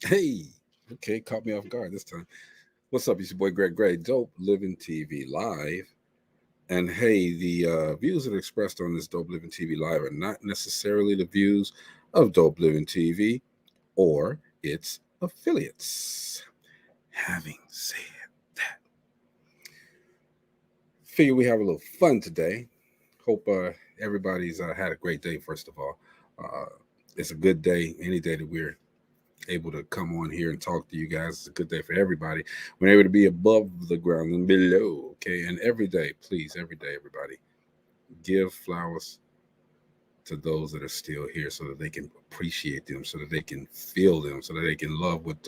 Hey, okay, caught me off guard this time. What's up? It's your boy Greg Gray, Dope Living TV Live. And hey, the views that are expressed on this Dope Living TV Live are not necessarily the views of Dope Living TV or its affiliates. Having said that, figure we have a little fun today. Hope everybody's had a great day, first of all. Uh, it's a good day, any day that we're able to come on here and talk to you guys. It's a good day for everybody. We're able to be above the ground and below. Okay. And every day, please, every day, everybody, give flowers to those that are still here so that they can appreciate them, so that they can feel them, so that they can love what,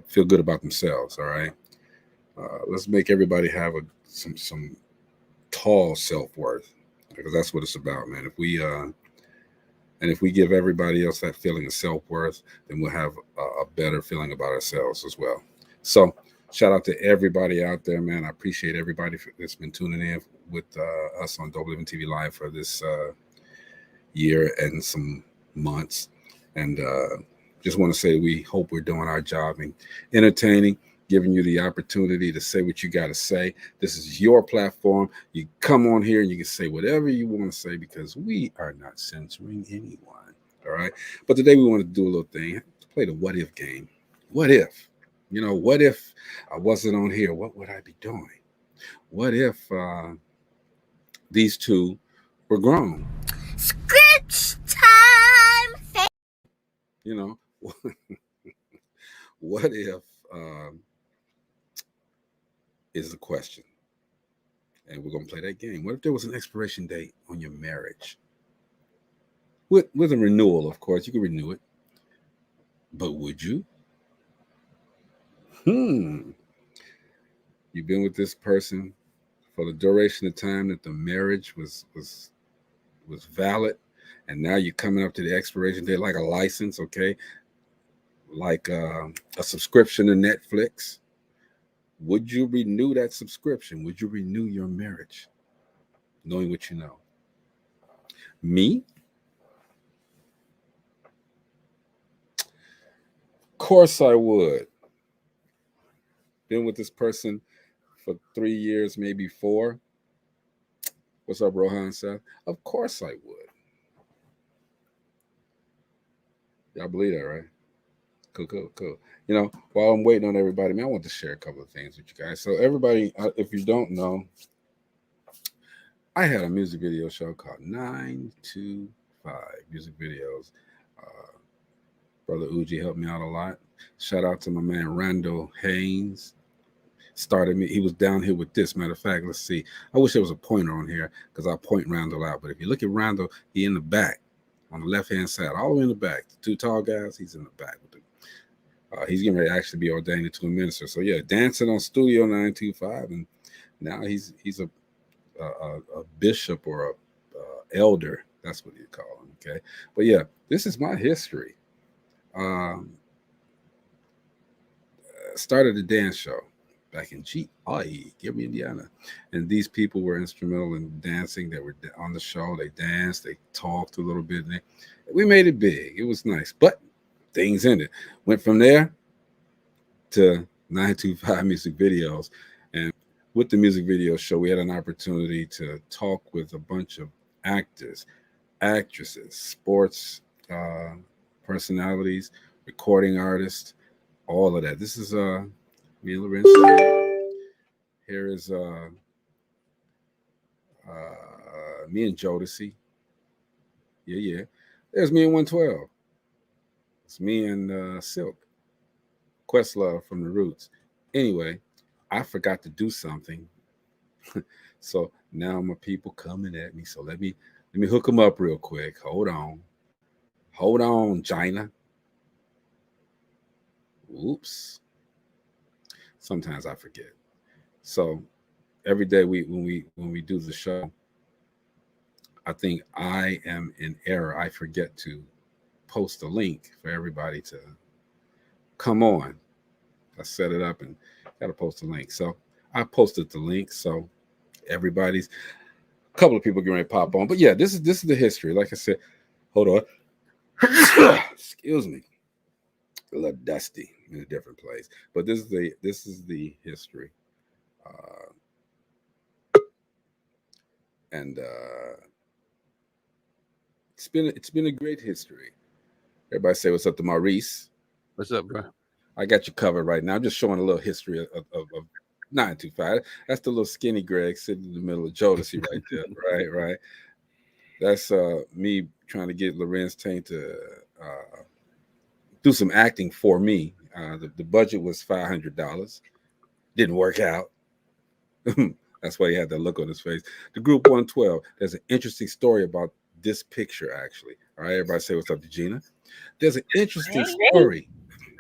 feel good about themselves. All right. Let's make everybody have some tall self worth because that's what it's about, man. And if we give everybody else that feeling of self worth, then we'll have a better feeling about ourselves as well. So, shout out to everybody out there, man. I appreciate everybody that's been tuning in with us on Dope TV Live for this year and some months. And just want to say we hope we're doing our job in entertaining, giving you the opportunity to say what you got to say. This is your platform. You come on here and you can say whatever you want to say because we are not censoring anyone. All right. But today we want to do a little thing, play the what if game. What if? What if I wasn't on here? What would I be doing? What if these two were grown? Script time. You know, what if is the question? And we're going to play that game. What if there was an expiration date on your marriage? With a renewal, of course. You can renew it. But would you? You've been with this person for the duration of time that the marriage was valid, and now you're coming up to the expiration date like a license, okay? Like a subscription to Netflix. Would you renew that subscription? Would you renew your marriage, knowing what you know? Me? Of course I would. Been with this person for 3 years, maybe 4. What's up, Rohan Seth? Of course I would. Y'all believe that, right? Cool. While I'm waiting on everybody, man, I want to share a couple of things with you guys. So everybody, if you don't know, I had a music video show called 925 Music Videos. Brother Uji helped me out a lot. Shout out to my man Randall Haynes. Started me. He was down here with this. Matter of fact, let's see. I wish there was a pointer on here because I'll point Randall out. But if you look at Randall, he in the back on the left-hand side, all the way in the back. The 2 tall guys, he's in the back with the he's getting ready to actually be ordained into a minister. So yeah, dancing on Studio 925, and now he's a bishop or a elder. That's what you call him. Okay, but yeah, this is my history. Started a dance show back in GIE, Gary, Indiana, and these people were instrumental in dancing. They were on the show. They danced. They talked a little bit. We made it big. It was nice, but things ended. Went from there to 925 Music Videos. And with the music video show, we had an opportunity to talk with a bunch of actors, actresses, sports personalities, recording artists, all of that. This is me and Lorenzo. Here is me and Jodeci. Yeah. There's me and 112. It's me and Silk. Questlove from the Roots. Anyway, I forgot to do something. So now my people coming at me. So let me hook them up real quick. Hold on, China. Oops. Sometimes I forget. So every day when we do the show, I think I am in error. I forget to post a link for everybody to come on. I set it up and got to post a link. So I posted the link. So everybody's a couple of people getting ready to pop on. But yeah, this is the history. Like I said, hold on. Excuse me. a little dusty in a different place. But this is the history, and it's been a great history. Everybody say what's up to Maurice. What's up, bro? I got you covered right now. I'm just showing a little history of 925. That's the little skinny Greg sitting in the middle of Jodeci right there. Right. That's me trying to get Lorenz Tain to do some acting for me. The budget was $500. Didn't work out. That's why he had that look on his face. The group 112. There's an interesting story about this picture, actually. All right, everybody say what's up to Gina. There's an interesting story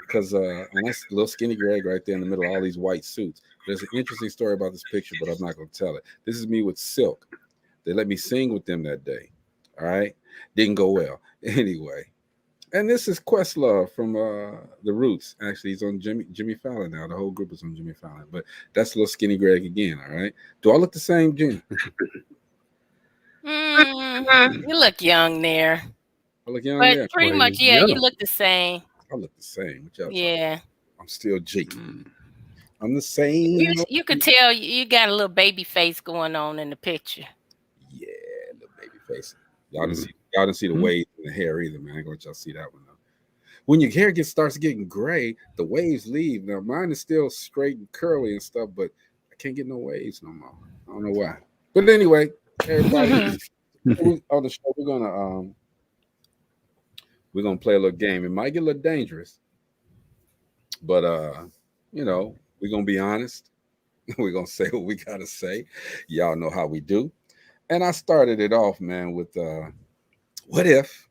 because and that's little skinny Greg right there in the middle of all these white suits. There's an interesting story about this picture, but I'm not going to tell it. This is me with Silk. They let me sing with them that day. All right, didn't go well. Anyway, and this is Questlove from the Roots. Actually, he's on Jimmy Fallon now. The whole group is on Jimmy Fallon. But that's little skinny Greg again. All right. Do I look the same, Gina? You look young there. I look young But there. pretty much, yeah, you look the same. I look the same. What y'all yeah. I'm still G. I'm the same. You could tell you got a little baby face going on in the picture. Yeah, little baby face. Y'all didn't see the waves in the hair either, man. I ain't gonna let y'all see that one though. When your hair starts getting gray, the waves leave. Now mine is still straight and curly and stuff, but I can't get no waves no more. I don't know why. But anyway, everybody on the show, we're gonna play a little game. It might get a little dangerous, but you know, we're gonna be honest. We're gonna say what we gotta say. Y'all know how we do. And I started it off, man, with what if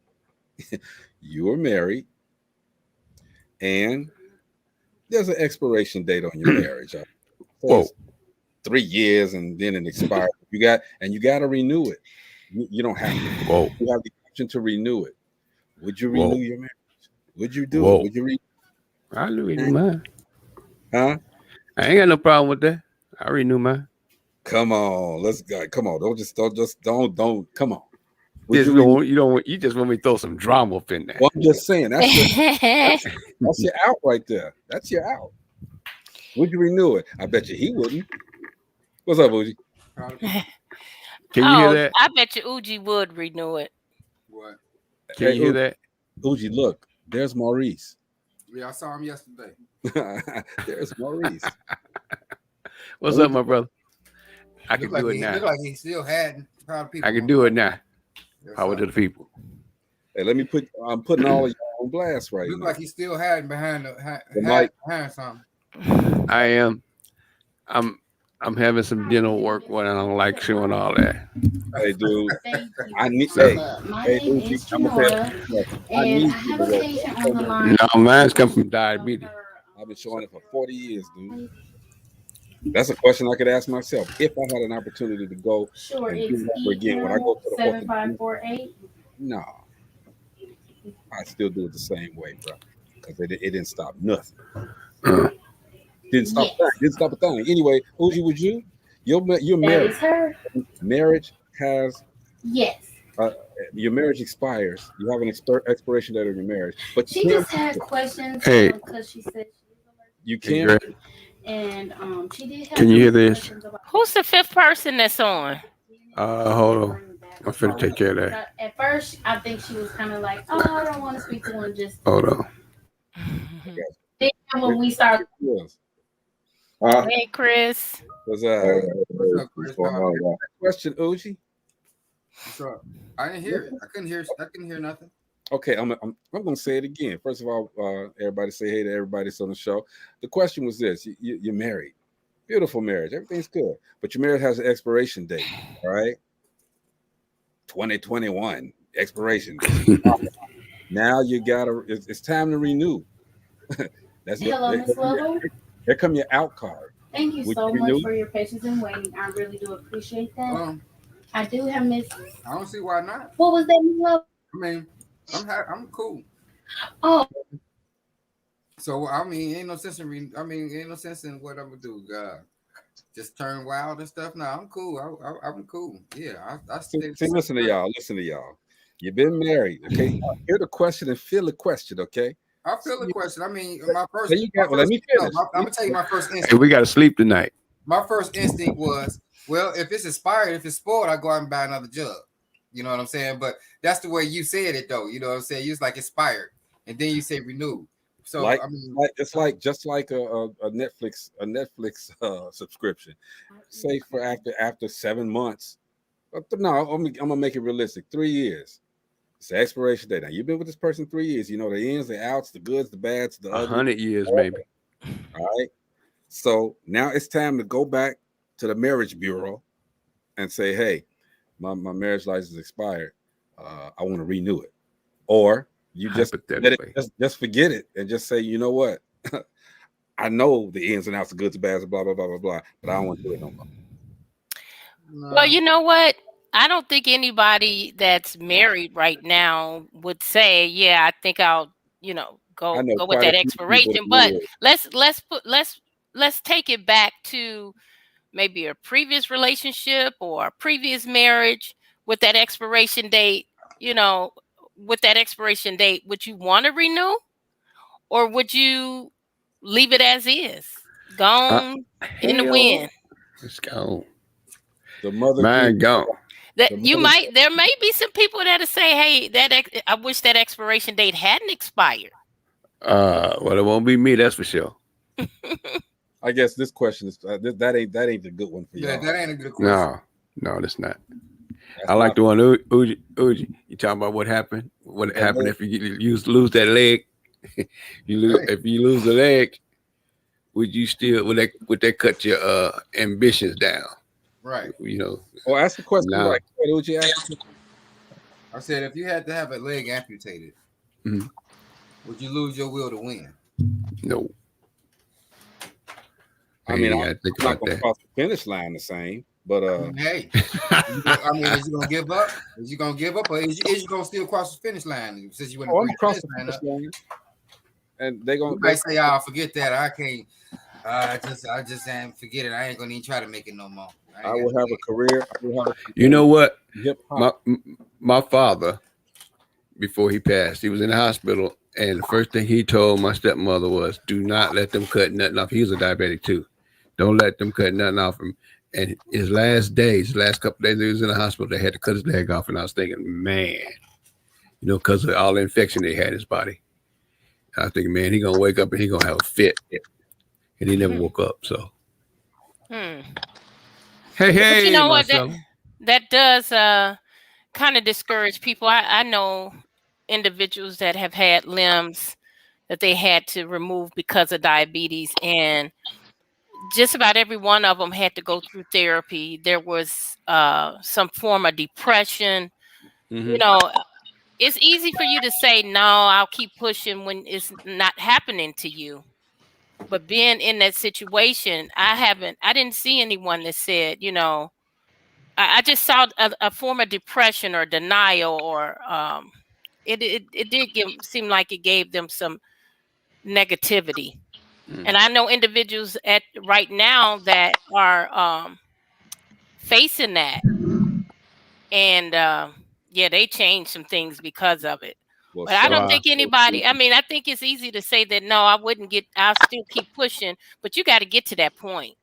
you were married and there's an expiration date on your marriage? Whoa. 3 years and then it expires. You got to renew it. You don't have to. Whoa. You have the option to renew it. Would you renew your marriage? Would you do it? Would you I renew mine. Huh? I ain't got no problem with that. I renew mine. Come on, let's go. Come on, don't. Come on. You just want me to throw some drama up in there. Well, I'm just saying that's your out right there. That's your out. Would you renew it? I bet you he wouldn't. What's up, Uji? Can you hear that? I bet you Uji would renew it. What? Can you hear that? Uji, look, there's Maurice. Yeah, I saw him yesterday. There's Maurice. What's up, my brother? I can do it now. Look like he still had proud people. I can do it now. Yes, Power to the people. Hey, I'm putting all of y'all on blast right now. Look like he's still hiding behind behind something. I am. I'm having some dental work when I don't like showing all that. Hey, dude. I need. My name is Janora, and I have a patient on the line. No, mine's come from diabetes. I've been showing it for 40 years, dude. That's a question I could ask myself if I had an opportunity to go Sure, and it's do that again when I go to the 7548. No, I still do it the same way, bro, because it didn't stop nothing. Didn't stop. Yes. Didn't stop a thing. Anyway, Uji, would you? You're That married. is her. Marriage has. Yes. Your marriage expires. You have an expiration date on your marriage, but She just had questions Hey. because she said you Hey, can't. Greg, and she did have Can you hear this? questions about Who's the fifth person that's on? hold on. I'm finna take care of that. At first, I think she was kind of like, "Oh, I don't want to speak to one." Just Hold on. then when we started, Yes. Hey, Chris. What's that? What's up, Chris? Question, Uji. What's up? I didn't hear it. I couldn't hear nothing. Okay, I'm gonna say it again. First of all, everybody say hey to everybody that's on the show. The question was this: you're married, beautiful marriage, everything's good, but your marriage has an expiration date. All right, 2021 expiration. Now you gotta. It's time to renew. That's hello, Miss Lovell. Here come your out card. Thank you Would so you much renew? for your patience and waiting. I really do appreciate that. I I do have Miss. don't see why not. What was that, Miss Lovell? I mean, I'm cool. Oh, So I mean, ain't no sense in what I'm gonna do. Just turn wild and stuff. No, I'm cool. I'm cool. Yeah, I See, listen to y'all. You've been married, okay? Hear the question and feel the question, okay? I feel the question. I mean, my first. There you go. Well, let me finish. I'm gonna tell you my first Hey, instinct. we got to sleep tonight. My first instinct was, well, if it's expired, if it's spoiled, I go out and buy another jug. You know what I'm saying? But that's the way you said it, though. You know what I'm saying? You was like expired, and then you say renewed. So Like, I mean, just like a Netflix subscription. Say for after 7 months. No, I'm gonna make it realistic. 3 years. It's the expiration date. Now you've been with this person 3 years. You know the ins, the outs, the goods, the bads, the ugly. 100 years, maybe. All right. So now it's time to go back to the marriage bureau and say, hey, my marriage license expired. I want to renew it. Or you just just forget it and just say, you know what? I know the ins and outs, the goods, the bads, blah, blah, blah, blah, blah, but I don't want to do it no more. Well, you know what? I don't think anybody that's married right now would say, "Yeah, I think I'll, go with that expiration." But let's take it back to maybe a previous relationship or a previous marriage with that expiration date. With that expiration date, would you want to renew, or would you leave it as is, gone in the wind? Let's go. The mother man gone. There may be some people that'll say, "Hey, I wish that expiration date hadn't expired." Well, it won't be me, that's for sure. I guess this question is that ain't the good one for you. Yeah, that ain't a good question. No, that's not. I like the one Uji. You talking about what happened? What happened if you lose that leg? If you lose the leg, would you still would that cut your ambitions down? Right. Well, ask the question right. Uji, I said, if you had to have a leg amputated, would you lose your will to win? No. I mean, I'm not going to cross the finish line the same, but hey, I mean, is you gonna give up? Is you gonna give up, or is you gonna still cross the finish line since you went across the finish line? And they gonna might say, "I'll forget that. I can't. I just ain't forget it. I ain't gonna even try to make it no more." I will have a career. You know what? My father, before he passed, he was in the hospital, and the first thing he told my stepmother was, "Do not let them cut nothing off." He was a diabetic too. Don't let them cut nothing off him. And his last couple days, he was in the hospital. They had to cut his leg off, and I was thinking, man, because of all the infection they had in his body. I was thinking, man, he gonna wake up and he gonna have a fit, and he never woke up. So, hey, but you know what? That does kind of discourage people. I know individuals that have had limbs that they had to remove because of diabetes, and just about every one of them had to go through therapy. There was some form of depression. It's easy for you to say, no, I'll keep pushing when it's not happening to you. But being in that situation, I didn't see anyone that said, I just saw a form of depression or denial, or it did seem like it gave them some negativity. And I know individuals right now that are facing that, and they changed some things because of it. Well, but I don't think anybody. I mean, I think it's easy to say that no, I'll still keep pushing, but you got to get to that point.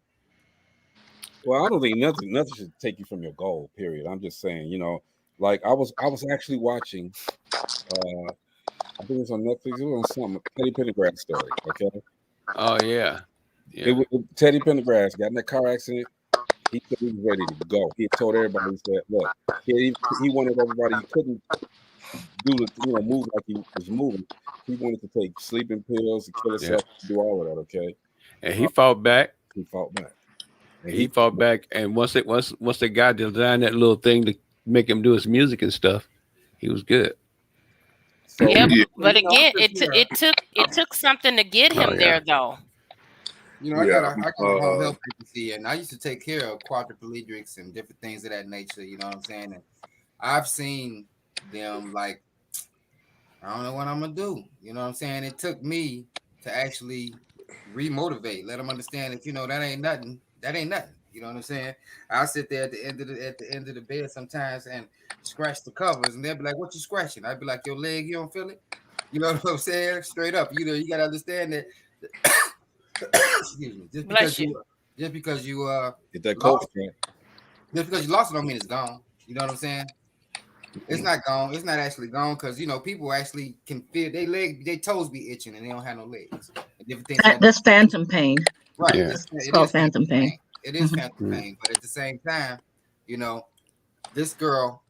Well, I don't think nothing should take you from your goal. Period. I'm just saying, like I was actually watching. I think it was on Netflix. It was on something. Teddy Pendergrass story. Okay. Oh yeah. Teddy Pendergrass got in that car accident. He said he was ready to go. He told everybody, he said, look, he wanted everybody, he couldn't move like he was moving. He wanted to take sleeping pills to kill himself, do all of that, okay? And he fought back. He fought back. And he fought back. And once the guy designed that little thing to make him do his music and stuff, he was good. So, but again, it took something to get him there, though. I got a home health agency, and I used to take care of quadriplegics and different things of that nature. You know what I'm saying? And I've seen them like, I don't know what I'm gonna do. You know what I'm saying? It took me to actually remotivate, let them understand that that ain't nothing. That ain't nothing. You know what I'm saying? I sit there at the end of the bed sometimes and scratch the covers, and they'll be like, "What you scratching?" I'd be like, "Your leg, you don't feel it?" You know what I'm saying? Straight up. You gotta understand that. Excuse me. Just because you get that cold just because you lost it don't mean it's gone. You know what I'm saying? It's not gone. It's not actually gone because people actually can feel their toes be itching and they don't have no legs. Different things. That's phantom pain. Right. Yeah. It's called phantom pain. It is phantom pain, but at the same time, this girl,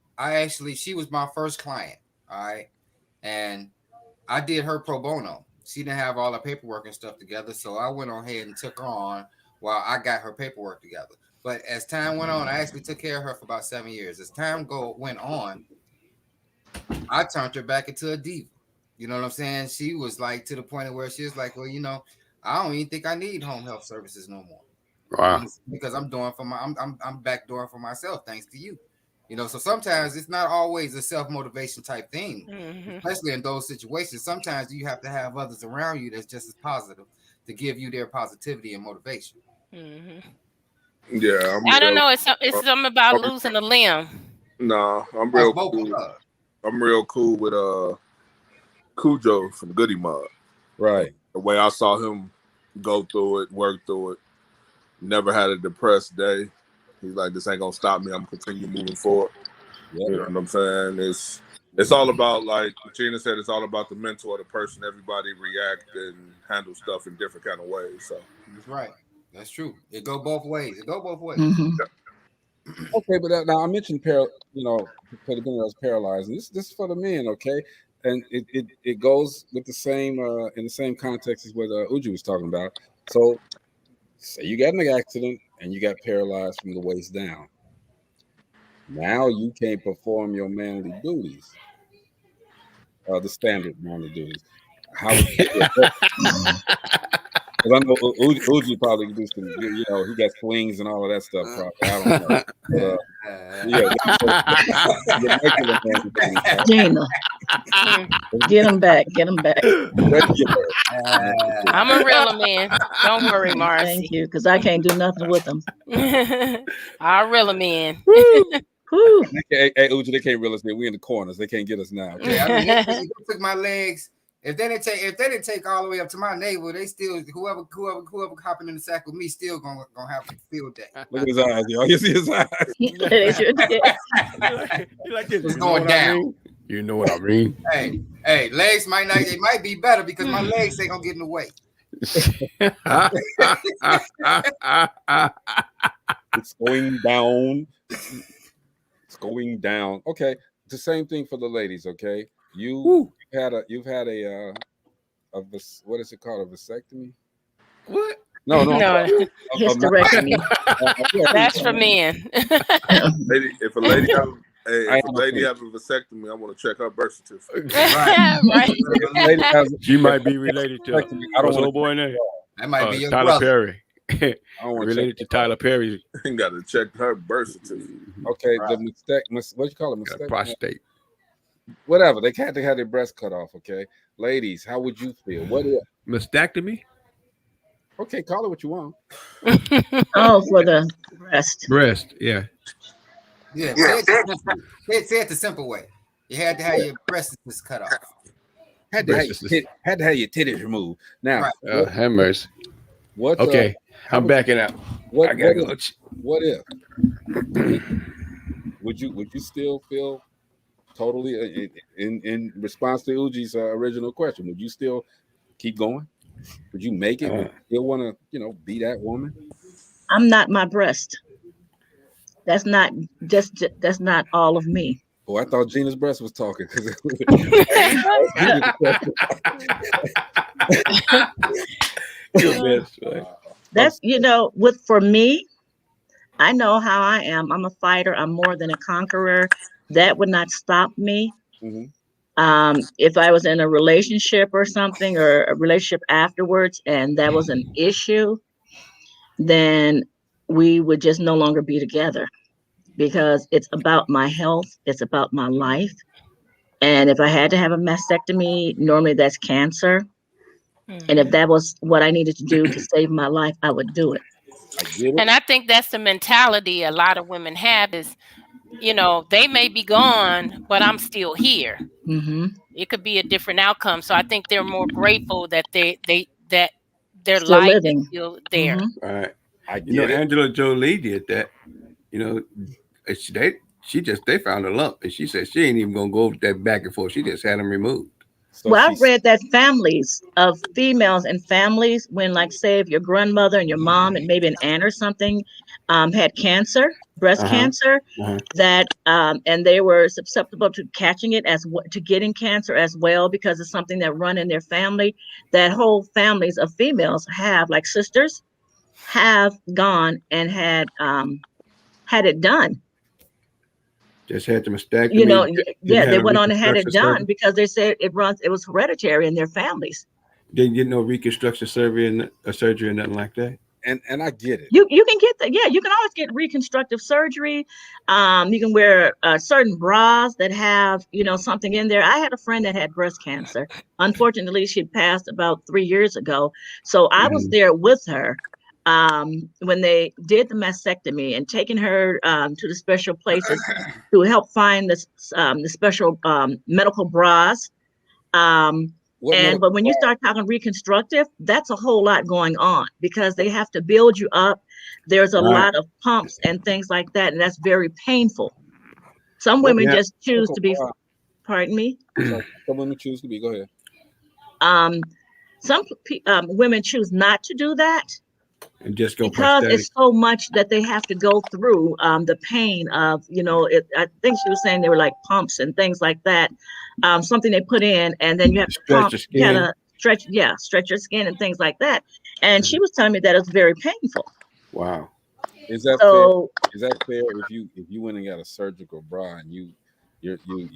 she was my first client. All right, and I did her pro bono. She didn't have all the paperwork and stuff together, so I went on ahead and took her on while I got her paperwork together. But as time went on, I actually took care of her for about 7 years. As time went on, I turned her back into a diva. You know what I'm saying? She was like to the point where she was like, well, I don't even think I need home health services no more. Wow. Because I'm doing I'm backdooring for myself thanks to you. So sometimes it's not always a self-motivation type thing, especially in those situations. Sometimes you have to have others around you that's just as positive to give you their positivity and motivation. Yeah, I don't know. It's something about losing a limb. No, I'm real cool. I'm real cool with Cujo from Goody Mob. Right. The way I saw him go through it, work through it, never had a depressed day. He's like, this ain't gonna stop me. I'm gonna continue moving forward. Yep. You know what I'm saying? It's all about, like Gina said, it's all about the mental of the person. Everybody react and handle stuff in different kind of ways. So that's right. That's true. It go both ways. Mm-hmm. Yep. Okay, but now I mentioned was paralyzed. And this is for the men, okay? And it goes with the same in the same context as what Uji was talking about. So say you got in an accident and you got paralyzed from the waist down. Now you can't perform your manly duties, the standard manly duties. How would you do it? Because I know Uji probably do some, he got swings and all of that stuff. Probably. I don't know. But, Gina, get him back. I'm a real man. Don't worry, Marcy. Thank you, because I can't do nothing with them. I'll reel them in. Hey, Uji, they can't reel us in. We in the corners. They can't get us now. Okay? Yeah, I mean, they took my legs. If they didn't take all the way up to my navel, they still whoever hopping in the sack with me still gonna have a field day. Look at his eyes, y'all. You see his eyes. You like this? It's going down. You know what I mean? Hey, legs might be better because my legs ain't gonna get in the way. It's going down. It's going down. Okay, the same thing for the ladies. Okay, you've had a what is it called? A vasectomy? What? No. Hysterectomy. That's for men. If a lady have a vasectomy, I want to check her birth certificate. Right. She might be related to what's old boy name? That might be your Tyler brother. Perry. Related to Tyler Perry. Got to check her birth certificate. Okay, the what you call it? Mistake? Prostate. Whatever. They can't have their breast cut off. Okay, ladies, how would you feel? What if? Mastectomy? Okay, call it what you want. Oh, for the breast. Breast, yeah. Yeah. Say it the simple way. You had to have your breasts cut off. Had to have your titties removed. Now, have mercy. What? Okay, I'm backing out. What if? Would you still feel totally in response to Uji's original question? Would you still keep going? Would you make it? Would you still want to, be that woman? I'm not my breast. That's not all of me. Oh, I thought Gina's breast was talking. That's for me, I know how I am. I'm a fighter. I'm more than a conqueror. That would not stop me. Mm-hmm. If I was in a relationship or something, or a relationship afterwards, and that was an issue, then we would just no longer be together, because it's about my health. It's about my life. And if I had to have a mastectomy, normally that's cancer. And if that was what I needed to do to save my life, I would do it. And I think that's the mentality a lot of women have, is you know, they may be gone, but I'm still here. Mm-hmm. It could be a different outcome. So I think they're more grateful that that their Still life living. is still there. Mm-hmm. Right. I get it. Angela Jolie did that. You know, they found a lump, and she said she ain't even gonna go that back and forth. She just had them removed. So Well, I've read that families of females and families, when, like, say, if your grandmother and your mom and maybe an aunt or something had cancer, breast cancer, that and they were susceptible to catching it to getting cancer as well, because it's something that run in their family. That whole families of females have, like sisters, have gone and had it done. Just had the mastectomy. You know, yeah, they went on and had it done because they said it was hereditary in their families. Didn't get no reconstruction surgery or nothing like that. And I get it. You can get that. Yeah, you can always get reconstructive surgery. You can wear certain bras that have, you know, something in there. I had a friend that had breast cancer. Unfortunately, she passed about 3 years ago. So I was there with her when they did the mastectomy and taking her to the special places to help find the special medical bras. But when you start talking reconstructive, that's a whole lot going on, because they have to build you up. There's a lot of pumps and things like that, and that's very painful. Some women just choose to be. Pardon me. Some women choose to be. Go ahead. Some women choose not to do that. And just go because it's so much that they have to go through the pain of, you know, I think she was saying they were like pumps and things like that, something they put in, and then you have to pump, kind of stretch your skin and things like that. And she was telling me that it's very painful. Wow. Is that fair? Is that fair if you went and got a surgical bra and you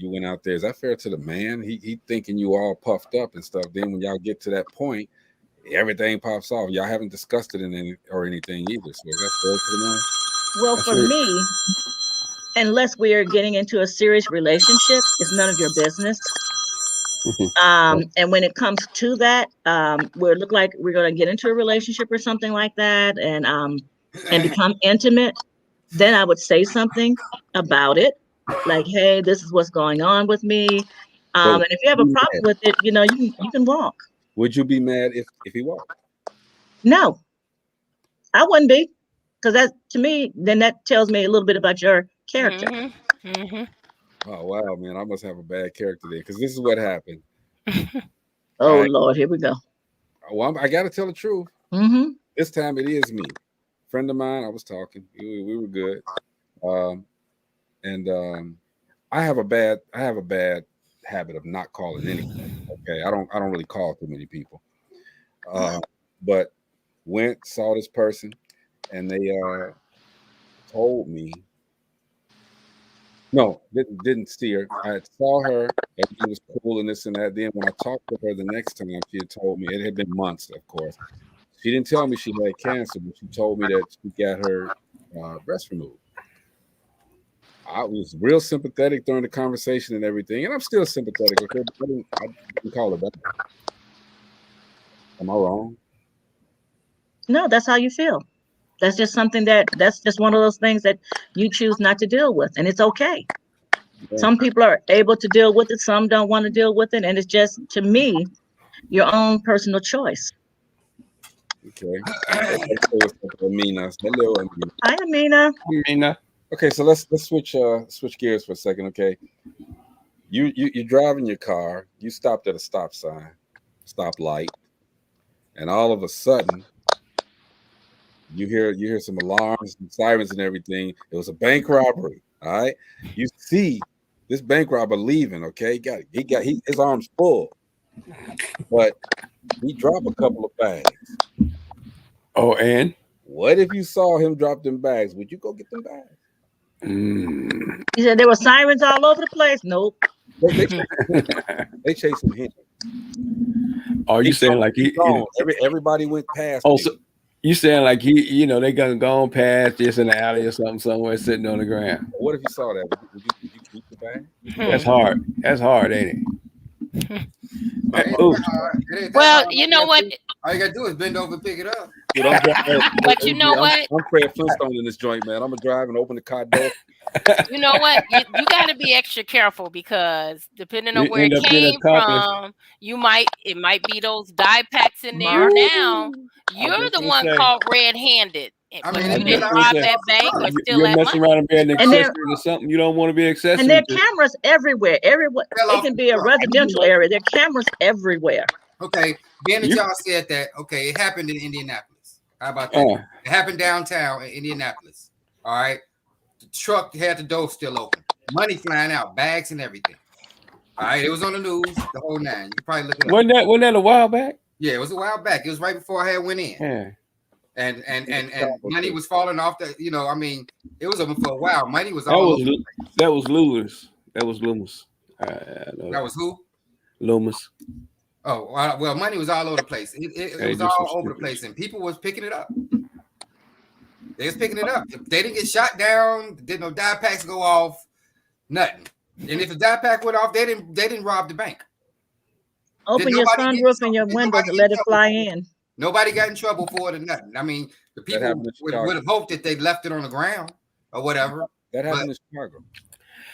went out there? Is that fair to the man? He thinking you all puffed up and stuff. Then when y'all get to that point, everything pops off. Y'all haven't discussed it in anything either. So is that fair to the man? Well, for me, unless we are getting into a serious relationship, it's none of your business. And when it comes to that, we look like we're going to get into a relationship or something like that, and become intimate, then I would say something about it, like, hey, this is what's going on with me. And if you have a problem with it, you know, you can walk. Would you be mad if he walked? No, I wouldn't be, because that, to me, then that tells me a little bit about your character. Mm-hmm. Mm-hmm. Oh wow, man, I must have a bad character there, because this is what happened. Lord, here we go. Well, I got to tell the truth. Mm-hmm. This time it is me. Friend of mine, I was talking. We were good, and I have a bad habit of not calling anyone. Okay, I don't really call too many people. But went, saw this person, and they told me. No, didn't see her. I saw her, everything was cool and this and that. Then when I talked to her the next time, she had told me, it had been months, of course. She didn't tell me she had cancer, but she told me that she got her breast removed. I was real sympathetic during the conversation and everything, and I'm still sympathetic. Okay, but I didn't call her back. Am I wrong? No, that's how you feel. That's just something that's just one of those things that you choose not to deal with, and it's okay. Yeah. Some people are able to deal with it, some don't want to deal with it, and it's just, to me, your own personal choice. Okay. Amina. Hello, Amina. Hi, Amina. Amina. Okay, so let's switch gears for a second. Okay, you're driving your car. You stopped at a stop light, and all of a sudden, you hear some alarms and sirens and everything. It was a bank robbery. All right, you see this bank robber leaving. Okay, his arms full, but he dropped a couple of bags. Oh, and what if you saw him drop them bags? Would you go get them bags? You said there were sirens all over the place. Nope. They chasing him. Oh, you saying like he? Everybody went past. Oh, so you saying like he? You know, they gonna go past just in the alley or something somewhere sitting on the ground. What if you saw that? Would you keep the bag? That's hard. That's hard, ain't it? Well, you know what? All you gotta do is bend over and pick it up. Dude, but you know what? I'm Fred Flintstone in this joint, man. I'm gonna drive and open the car door. You know what? You got to be extra careful because depending on where it came from, it might be those dye packs in there. Now you're the one caught red-handed. But you didn't rob that bank or steal that money. You're messing around and being accessory to something you don't want to be accessory to. And there are cameras everywhere. It can be a residential area. There are cameras everywhere. Okay, being that y'all said that, okay, it happened in Indianapolis. How about that? It happened downtown in Indianapolis. All right. The truck had the door still open. Money flying out, bags and everything. All right, it was on the news, the whole nine. You can probably look it up. Wasn't that a while back? Yeah, it was a while back. It was right before I had went in. Yeah. And money was falling off the, I mean, it was open for a while. Money was all over. That was Loomis. That was Loomis. That was who? Loomis. Oh, well, money was all over the place. It was all over the place, and people was picking it up. They was picking it up. If they didn't get shot down, did no dye packs go off, nothing. And if the dye pack went off, they didn't rob the bank. Open your sunroof and your windows and let it fly in. Nobody got in trouble for it or nothing. I mean, the people would have hoped that they left it on the ground or whatever. That happened in Chicago.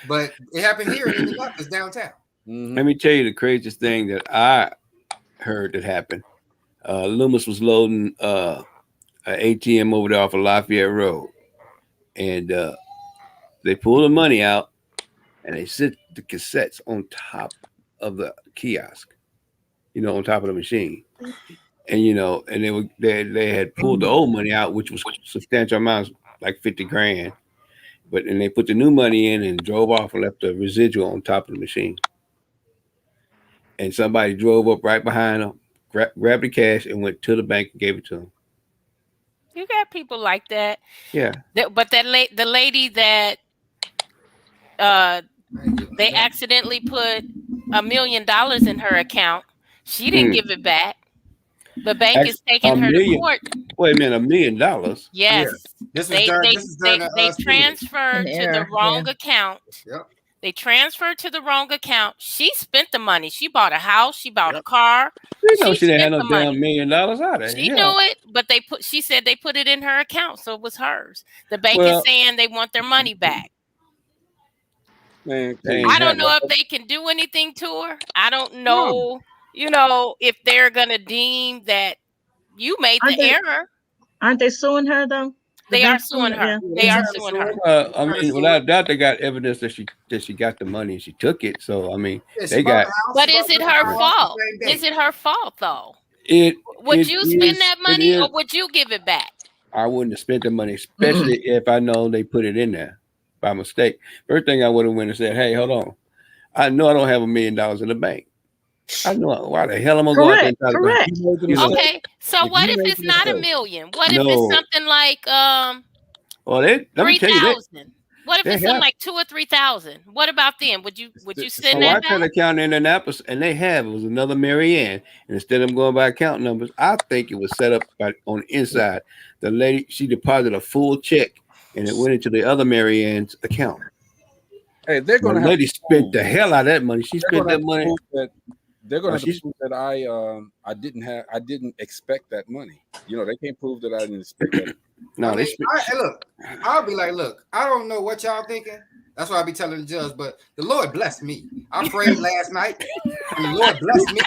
But it happened here in Indianapolis, downtown. Mm-hmm. Let me tell you the craziest thing that I heard that happened. Loomis was loading an ATM over there off of Lafayette Road. And they pulled the money out and they set the cassettes on top of the kiosk, on top of the machine. And and they had pulled the old money out, which was substantial amounts, like 50 grand. And they put the new money in and drove off and left the residual on top of the machine. And somebody drove up right behind them, grabbed the cash, and went to the bank and gave it to them. You got people like that. Yeah. But the lady that they accidentally put $1 million in her account, she didn't give it back. The bank is taking her to court. Wait a minute, $1 million? Yes. Yeah. They transferred to the wrong account. Yep. They transferred to the wrong account. She spent the money. She bought a house. She bought a car. She didn't have no damn $1 million out of She knew it, but she said they put it in her account, so it was hers. The bank is saying they want their money back. Man, I don't know if they can do anything to her. I don't know. If they're gonna deem that you made the error. Aren't they suing her though? They are suing her. They are suing her. I mean, without doubt, they got evidence that she got the money and she took it. So I mean, they got. But is it her fault? Is it her fault though? Would you spend that money or would you give it back? I wouldn't have spent the money, especially if I know they put it in there by mistake. First thing I would have went and said, "Hey, hold on. I know I don't have $1 million in the bank. I know why the hell am I going to go correct. Okay, so what if it's not $1 million? What if it's something like 3,000? What if it's something like 2,000 or 3,000? What about them? Would you send that back? I got an account in Indianapolis, and it was another Mary Ann. And instead of going by account numbers, I think it was set up on the inside. The lady, she deposited a full check, and it went into the other Mary Ann's account. Hey, they're going to. The lady spent the hell out of that money. She spent that money. They're going to have to prove that I didn't expect that money. They can't prove that I didn't expect that. No, look, I'll be like, look, I don't know what y'all thinking. That's why I'll be telling the judge, but the Lord blessed me. I prayed last night, and the Lord blessed me.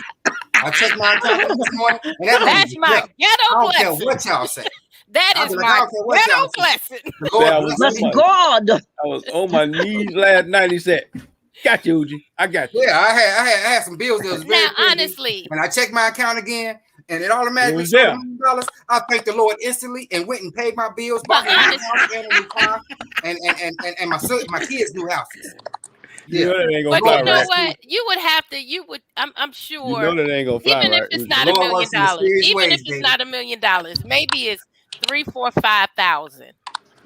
I checked my account this morning, and that's my ghetto blessing. I don't care what y'all say. That is my ghetto blessing. Bless God. I was on my knees last night. He said, "Got you, Uji. I got you." Yeah, I had some bills that was very honestly. And I checked my account again, and it automatically $1 million. I thanked the Lord instantly and went and paid my bills, bought me a house and a new car, and my kids' new houses. Yeah. But you know what? You would have to. I'm sure. That ain't gonna fly, even if it's not $1 million, even if it's not $1 million, maybe it's 3,000, 4,000, 5,000.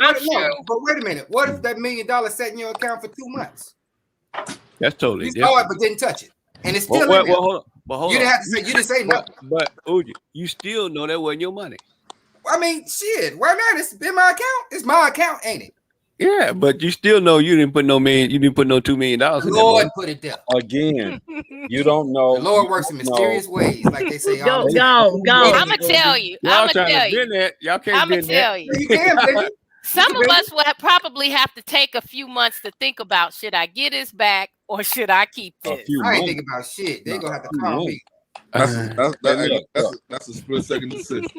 I'm sure. But wait a minute. What if that $1 million sat in your account for 2 months? That's totally different. You saw it, but didn't touch it, and it's still in there. Hold on. You didn't have to say. You didn't say nothing. But Uji, you still know that wasn't your money. I mean, shit. Why not? It's in my account. It's my account, ain't it? Yeah, but you still know you didn't put no $2 million. The Lord put it there. Again, you don't know. The Lord works in mysterious ways, like they say. Go. I'm gonna tell you. Y'all can't I'm gonna tell you. You can, baby. Some of us will probably have to take a few months to think about, should I get this back or should I keep this? I ain't thinking about shit. They gonna have to call me. That's a split second decision.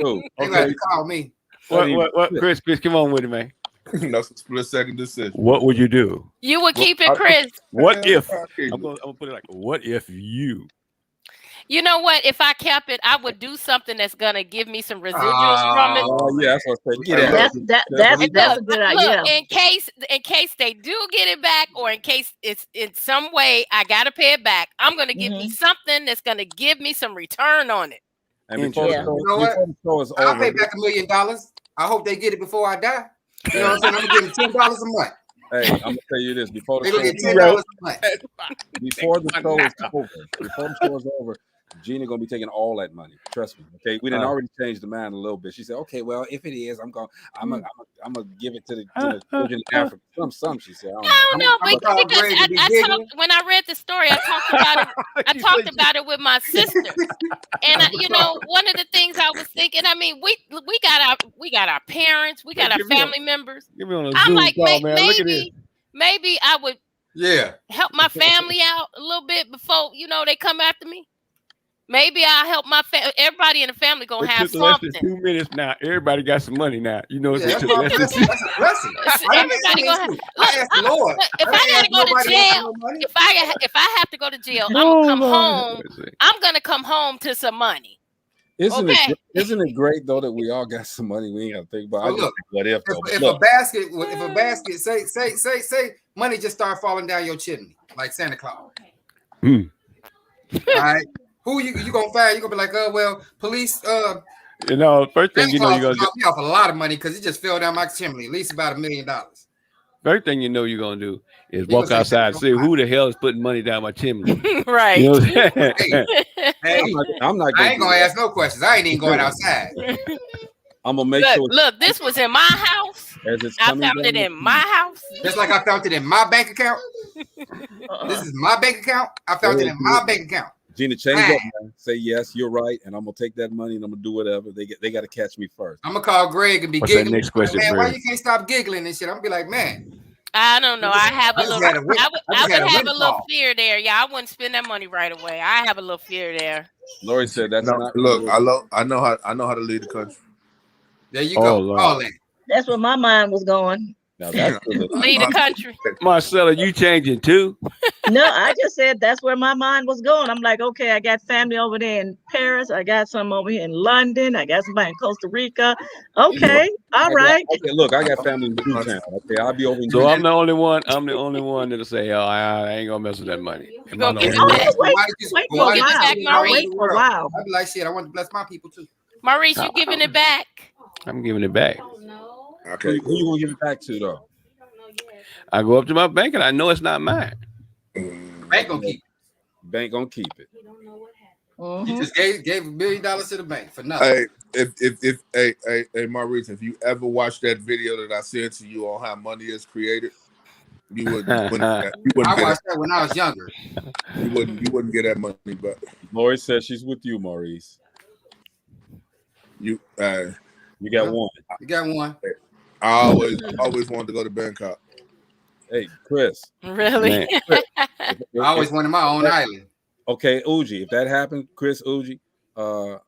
So, they gonna have to call me. What, Chris, come on with it, man. That's a split second decision. What would you do? You would keep it, Chris. What if? I'm gonna put it like, what if you? You know what? If I kept it, I would do something that's gonna give me some residuals from it. Oh yeah, that's what I'm saying. That's a good idea. In case they do get it back, or in case it's in some way I gotta pay it back, I'm gonna give me something that's gonna give me some return on it. And before the show is I'll over, pay back $1 million. I hope they get it before I die. You know what I'm saying? I'm gonna give them $10 a month. Hey, I'm gonna tell you this: before the show is over, Gina gonna be taking all that money. Trust me. Okay, we didn't already change the mind a little bit. She said, "Okay, well, if it is, I'm gonna give it to the children in Africa." Some she said. I don't know, because when I read the story, I talked about it. I talked about it with my sister, and one of the things I was thinking. I mean, we got our parents, we got our family members. I'm like, maybe I would help my family out a little bit before they come after me. Maybe I'll help my family. Everybody in the family gonna have something. 2 minutes now. Everybody got some money now. That's a blessing. Everybody gonna have. Look, if I gotta go to jail, if I have to go to jail, I'm gonna come home. I'm gonna come home to some money. Isn't it great though that we all got some money? We ain't gotta think about. Look, what if a basket say money just start falling down your chimney like Santa Claus. All right. Who you gonna find? You gonna be like, police. First thing you're gonna get me off a lot of money because it just fell down my chimney, at least about $1 million. First thing you're gonna do is walk outside and see who the hell is putting money down my chimney. Right. You know what I'm saying? I ain't gonna ask no questions. I ain't even going outside. I'm gonna make sure. Look, this was in my house. I found it in my house. Just like I found it in my bank account. This is my bank account. I found it in my bank account. Gina, change up, man. Say yes, you're right, and I'm gonna take that money and I'm gonna do whatever. They got to catch me first. I'm gonna call Greg and be What's giggling. Next question, man, Greg? why you can't stop giggling and shit? I'm gonna be like, man. I don't know. I have a little. I would have a little fear there. Yeah, I wouldn't spend that money right away. I have a little fear there. Lori said that's not. Look, I know how to lead the country. There you go. All in. That's where my mind was going. Now that's lead the country. Marcella, you changing too? No, I just said that's where my mind was going. I'm like, okay, I got family over there in Paris. I got some over here in London. I got somebody in Costa Rica. Okay, all right. Okay, look, I got family in Newtown. Okay, I'll be over. So I'm the only one. I'm the only one that'll say, "Oh, I ain't gonna mess with that money." Wait for a while. I'd be like, shit, I want to bless my people too. Maurice, you giving it back? I'm giving it back. Okay, who you gonna give it back to though? I go up to my bank and I know it's not mine. Bank gonna keep it. Bank gonna keep it. You just gave $1 million to the bank for nothing. Hey, Maurice, if you ever watch that video that I sent to you on how money is created, you wouldn't I watched that when I was younger. You wouldn't get that money back. Lori says she's with you, Maurice. You got one. You got one. I always wanted to go to Bangkok. Hey, Chris. Really? Chris, I always wanted my own island. Okay, Uji. If that happened, Chris, Uji, I'm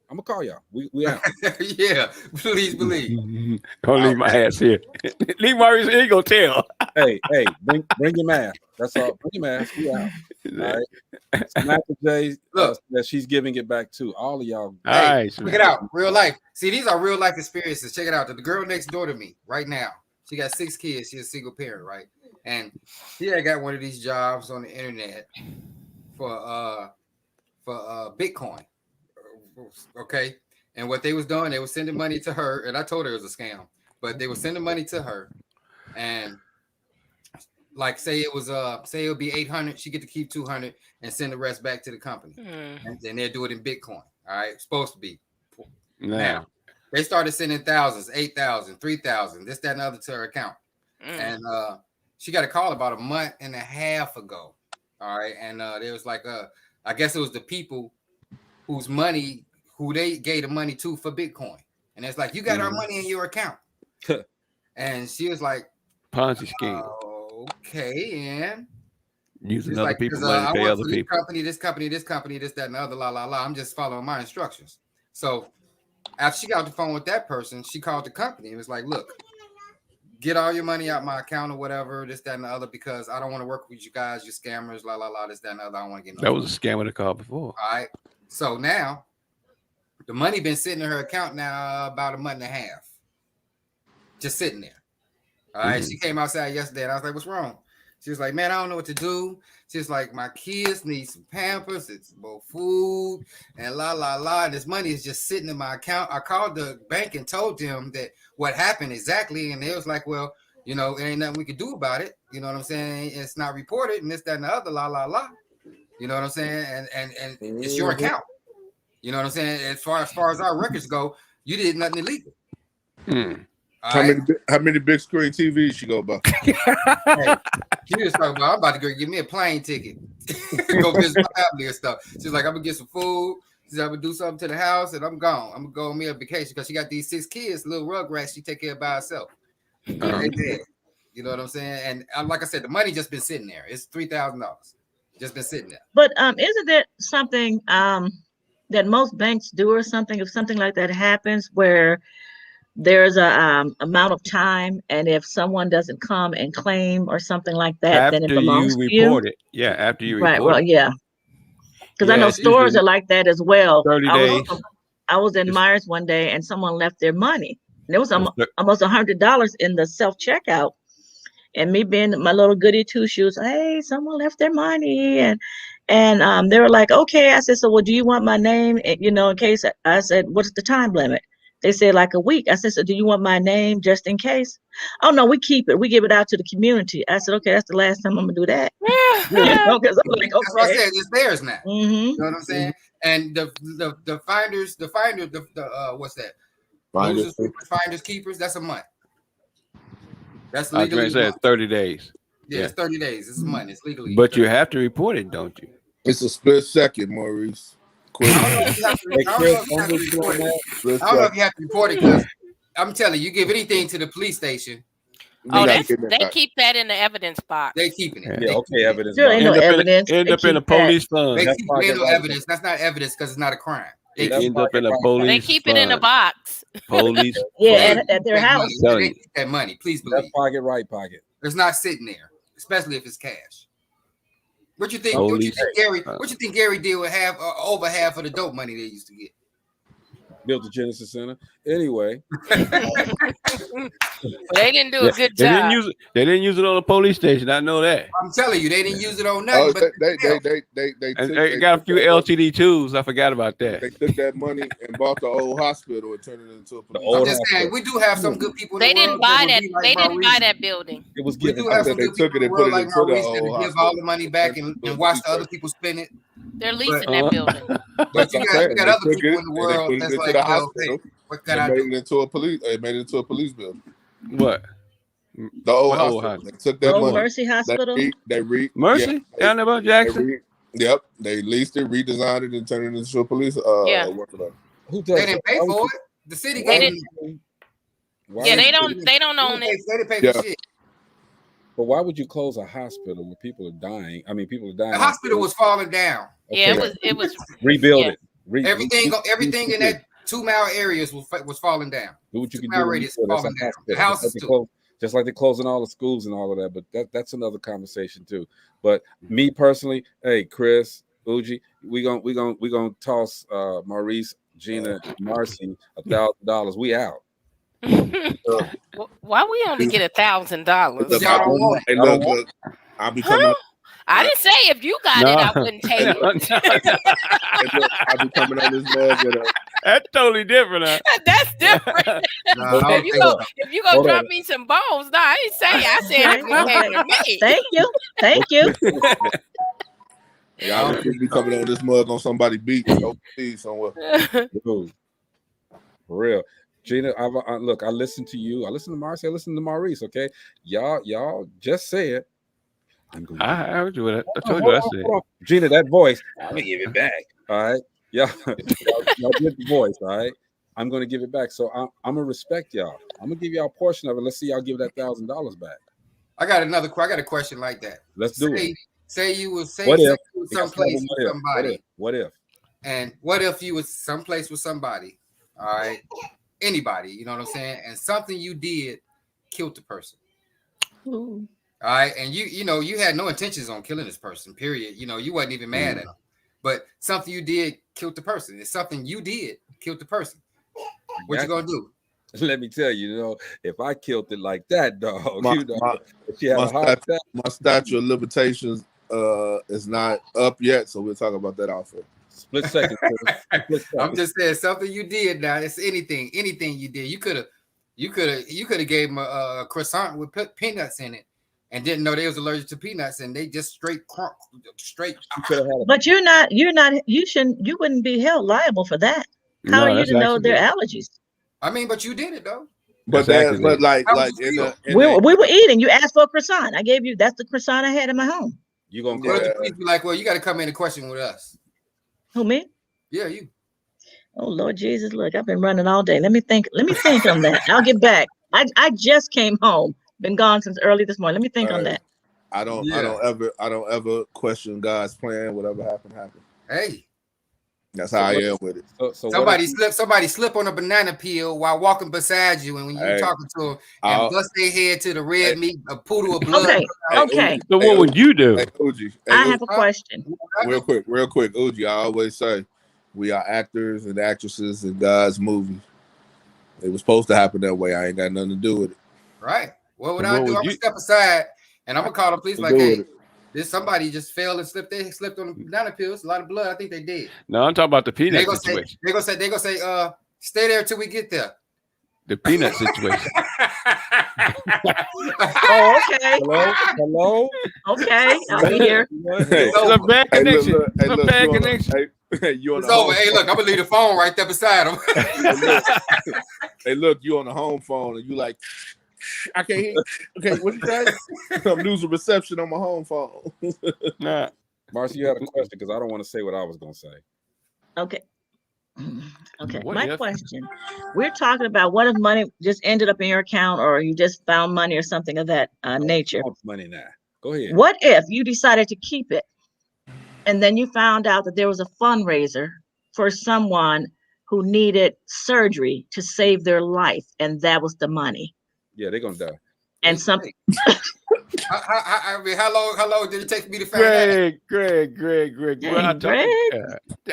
gonna call y'all. We out. Yeah, please believe. Don't leave my ass here. Leave Maurice. He ain't gonna tell. Hey, bring your mask. That's all. Bring your mask. We out. All right. Samantha J that she's giving it back to all of y'all. Hey, check it out. Real life. See, these are real life experiences. Check it out. The girl next door to me right now. She got 6 kids. She's a single parent, right? And she had got one of these jobs on the internet for Bitcoin. Okay. And what they was doing, they was sending money to her, and I told her it was a scam, but they were sending money to her, and like say it would be 800, she get to keep 200 and send the rest back to the company, and then they'll do it in Bitcoin. All right, it's supposed to be. Now they started sending thousands, 8,000, 3,000, this, that, and other to her account, and she got a call about a month and a half ago. All right, and there was like I guess it was the people who they gave the money to for Bitcoin. And it's like, you got our money in your account. And she was like, Ponzi scheme. Okay, and using it's other like, people's because money to I pay work other for people. this company, that, and the other, la la la. I'm just following my instructions. So after she got off the phone with that person, she called the company and was like, look, get all your money out my account or whatever, this, that, and the other, because I don't want to work with you guys, you scammers, la la la, this, that, and the other. I don't want to get no That was a scam with a call before. All right. So now the money been sitting in her account now about a month and a half. Just sitting there. All right. She came outside yesterday and I was like, what's wrong? She was like, man, I don't know what to do. She's like, my kids need some Pampers, it's more food, and la la la. And this money is just sitting in my account. I called the bank and told them that what happened exactly, and they was like, well, you know, there ain't nothing we could do about it. You know what I'm saying? It's not reported, and this, that, and the other, la la la. You know what I'm saying? And it's your account. You know what I'm saying? As far as our records go, you did nothing illegal. How many big screen TVs she go by? Hey, she was talking about, I'm about to go get me a plane ticket. Go visit my family and stuff. She's like, I'm gonna get some food. She's like, I'm gonna do something to the house and I'm gone. I'm gonna go on me a vacation because she got these 6 kids, little rugrats she take care of by herself. You know what I'm saying? And like I said, the money just been sitting there. It's $3,000. Just been sitting there. But isn't there something that most banks do or something, if something like that happens where there's a amount of time, and if someone doesn't come and claim or something like that, then it belongs to you? Report it. Yeah, after you report right. Well, it. Yeah. Because I know stores are like that as well. 30 days. I was in Myers one day and someone left their money. There was almost $100 in the self-checkout. And me being my little goody two shoes, hey, someone left their money. And they were like, okay. I said, so well, do you want my name? And, you know, in case. I said, what's the time limit? They said like a week. I said, so do you want my name just in case? Oh, no, we keep it. We give it out to the community. I said, okay, that's the last time I'm going to do that. Because I'm like, that's what I said. It's theirs now. You know what I'm saying? And the finders, what's that? Finders keepers, that's a month. That's legally. I said 30 days. Yeah, it's 30 days. It's a month. It's legally. But you have to report it, don't you? It's a split second, Maurice. I don't know if you have to report it because I'm telling you, give anything to the police station. Oh, they keep that in the evidence box. They keeping it. Yeah, okay, evidence. There ain't no evidence. End up in a police fund. They keep no evidence. That's not evidence because it's not a crime. They end up in a police. They keep it in a box. Police. Yeah, at their house. They keep that money. Please believe. Left pocket, right pocket. It's not sitting there, especially if it's cash. What you think? What you think Gary did with over half of the dope money they used to get? built the Genesis Center. Anyway, they didn't do a good job. They didn't use it on a police station. I know that. I'm telling you, they didn't use it on nothing. But they got a few LTD2s. I forgot about that. They took that money and bought the old hospital and turned it into a police. I'm just saying, we do have some good people. They didn't buy that. They didn't buy that building. It was given. We do have some good people in the world like Maurice that give all the money back and watch the other people spend it. They're leasing that building. But you got other people in the world that's like, what can I do? Made it into a police building. What? The old hospital. They took that money. Mercy Hospital. Mercy down there by Jackson. Yep, they leased it, redesigned it, and turned it into a police. Who they didn't pay for it. The city gave it. Yeah, they don't own it. They didn't pay for shit. But why would you close a hospital where people are dying? I mean, people are dying. The hospital was falling down. Okay. Yeah, it was rebuild it. Everything in that 2-mile areas was falling down. Do what you can do. Radius falling down. The houses too. Just like they're closing all the schools and all of that, but that's another conversation too. But me personally, hey Chris, Uji, we gonna toss Maurice, Gina, Marcy $1,000. We out. Why we only get $1,000? I'll be coming. I didn't say if you got it, I wouldn't take it. I'll be coming on this mug with a. That's totally different. Huh? That's different. If you go drop me some bones, I didn't say. I said me. Thank you. Y'all be coming on this mug on somebody beach overseas somewhere. Dude, for real. Gina, I listen to you. I listen to Marcy. I listen to Maurice. Okay, y'all just say it. I heard you. I told you. I said, Gina, that voice. I'm gonna give it back. All right, y'all get the voice. All right, I'm going to give it back. So I'm going to respect y'all. I'm going to give y'all a portion of it. Let's see y'all give that $1,000 back. I got a question like that. Let's do it. Say you was someplace with somebody. What if? And what if you was someplace with somebody? All right. Anybody, you know what I'm saying? And something you did killed the person. Ooh. All right. And you had no intentions on killing this person, period. You wasn't even mad at him. But something you did killed the person. It's something you did killed the person. What you gonna do? Let me tell you, if I killed it like that, dog, my statute of limitations is not up yet, so we'll talk about that also. Split second. I'm just saying something you did. Now it's anything you did. You could have gave him a croissant with peanuts in it, and didn't know they was allergic to peanuts, and they just straight. But you wouldn't be held liable for that. How are you to know their allergies? I mean, but you did it though. We were eating. You asked for a croissant. I gave you. That's the croissant I had in my home. You gonna be like, well, you got to come in and question with us. Who, me? Yeah, you. Oh Lord Jesus! Look, I've been running all day. Let me think on that. I'll get back. I just came home. Been gone since early this morning. Let me think on that. I don't ever question God's plan. Whatever happened. Hey. That's how I am with it. So somebody slip on a banana peel while walking beside you, and when you're talking to them, and bust their head to the red meat, a poodle of blood. Okay. So what would you do? I have a question. Real quick, Uji. I always say we are actors and actresses in God's movie. It was supposed to happen that way. I ain't got nothing to do with it. Right. What would I do? I'm gonna step aside and I'm gonna call the police. Like, hey. This somebody just fell and slipped. They slipped on the banana peels. A lot of blood. I think they did. No, I'm talking about the peanut situation. They gonna say, stay there till we get there. The peanut situation. Oh, okay. Hello. Okay, I'll be here. It's a bad connection. It's a bad connection. It's over. Hey, look, I'm gonna leave the phone right there beside him. Hey, look, you on the home phone and you like. I can't hear. Okay, what you say? I'm losing reception on my home phone. Nah. Marcy, you had a question because I don't want to say what I was going to say. Okay. My question: we're talking about what if money just ended up in your account, or you just found money or something of that nature. Money now. Go ahead. What if you decided to keep it, and then you found out that there was a fundraiser for someone who needed surgery to save their life, and that was the money? Yeah, they're gonna die. And something. I mean, how long did it take me to find out? Greg.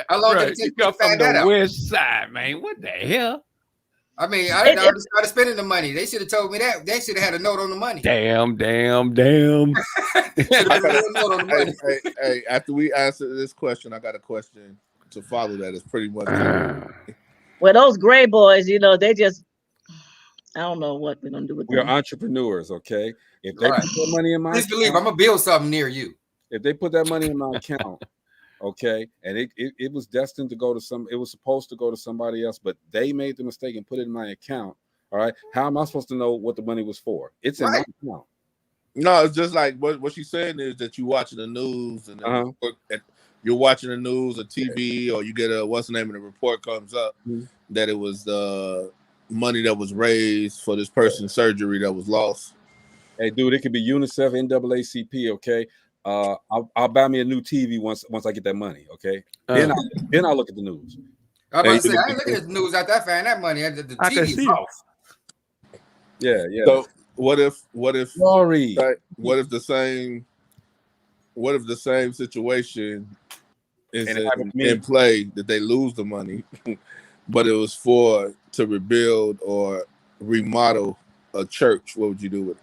How long did it take me to find that out? From the west side, man. What the hell? I mean, I already started spending the money. They should have told me that. They should have had a note on the money. Damn. Hey, after we answer this question, I got a question to follow that. It's pretty much. Well, those gray boys, they just. I don't know what we're gonna do with them. We're entrepreneurs, okay? If they put their money in my account, believe I'm gonna build something near you. If they put that money in my account, okay, and it was destined to go to it was supposed to go to somebody else, but they made the mistake and put it in my account. All right, how am I supposed to know what the money was for? It's in my account. No, it's just like what she's saying is that you're watching the news and you're watching the news or TV, or you get what's the name of the report comes up that it was money that was raised for this person's surgery that was lost. Hey, dude, it could be UNICEF, NAACP. Okay, I'll buy me a new TV once I get that money. Okay, then I'll look at the news. I'm about to say I ain't looking at the news after I find that money. The TV is off. Yeah. So what if Sorry. What if the same situation is in play that they lose the money, but it was to rebuild or remodel a church? What would you do with it?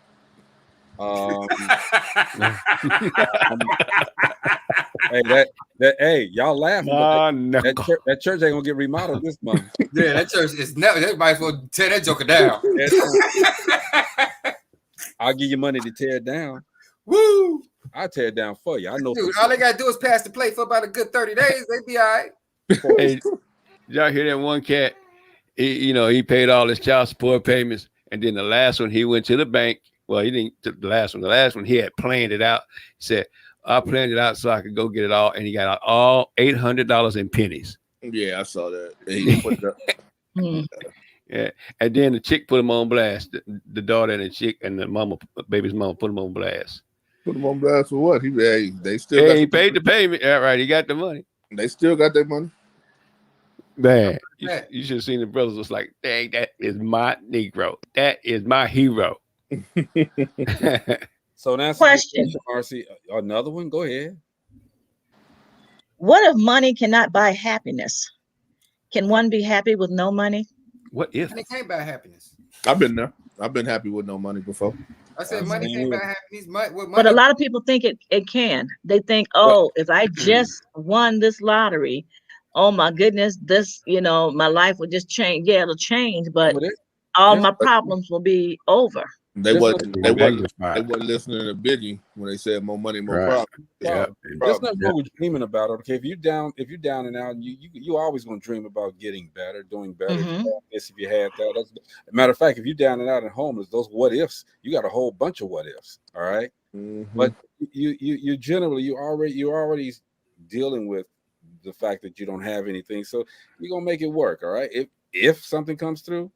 Hey, y'all laughing. That church ain't gonna get remodeled this month. Yeah, that church is never. They might as well tear that joker down. I'll give you money to tear it down. Woo! I'll tear it down for you. I know. Dude, all they gotta do is pass the plate for about a good 30 days. They be all right. Hey, y'all hear that one cat? He paid all his child support payments, and then the last one he went to the bank. Well, he didn't took the last one. The last one he had planned it out. He said, "I planned it out so I could go get it all," and he got all $800 in pennies. Yeah, I saw that. And he put Yeah, and then the chick put him on blast. The daughter and the chick and the mama, baby's mama, put him on blast. Put him on blast for what? They still he paid the payment. All right, he got the money. They still got their money. Man, you should have seen the brothers was like, dang, that is my Negro. That is my hero. So that's question, Marcy. Another one? Go ahead. What if money cannot buy happiness? Can one be happy with no money? What if? Money can't buy happiness. I've been there. I've been happy with no money before. I said money can't buy happiness. But a lot of people think it can. They think, oh, if I just won this lottery, oh my goodness, this, my life will just change. Yeah, it'll change, but all my problems will be over. They wasn't listening to Biggie when they said more money, more problems. Yeah, there's nothing wrong with dreaming about it. Okay, if you're down and out, you always gonna dream about getting better, doing better. If you had that, that's matter of fact. If you're down and out and homeless, those what ifs, you got a whole bunch of what ifs. All right, but you generally you're already dealing with the fact that you don't have anything, so you're gonna make it work. All right, if something comes through.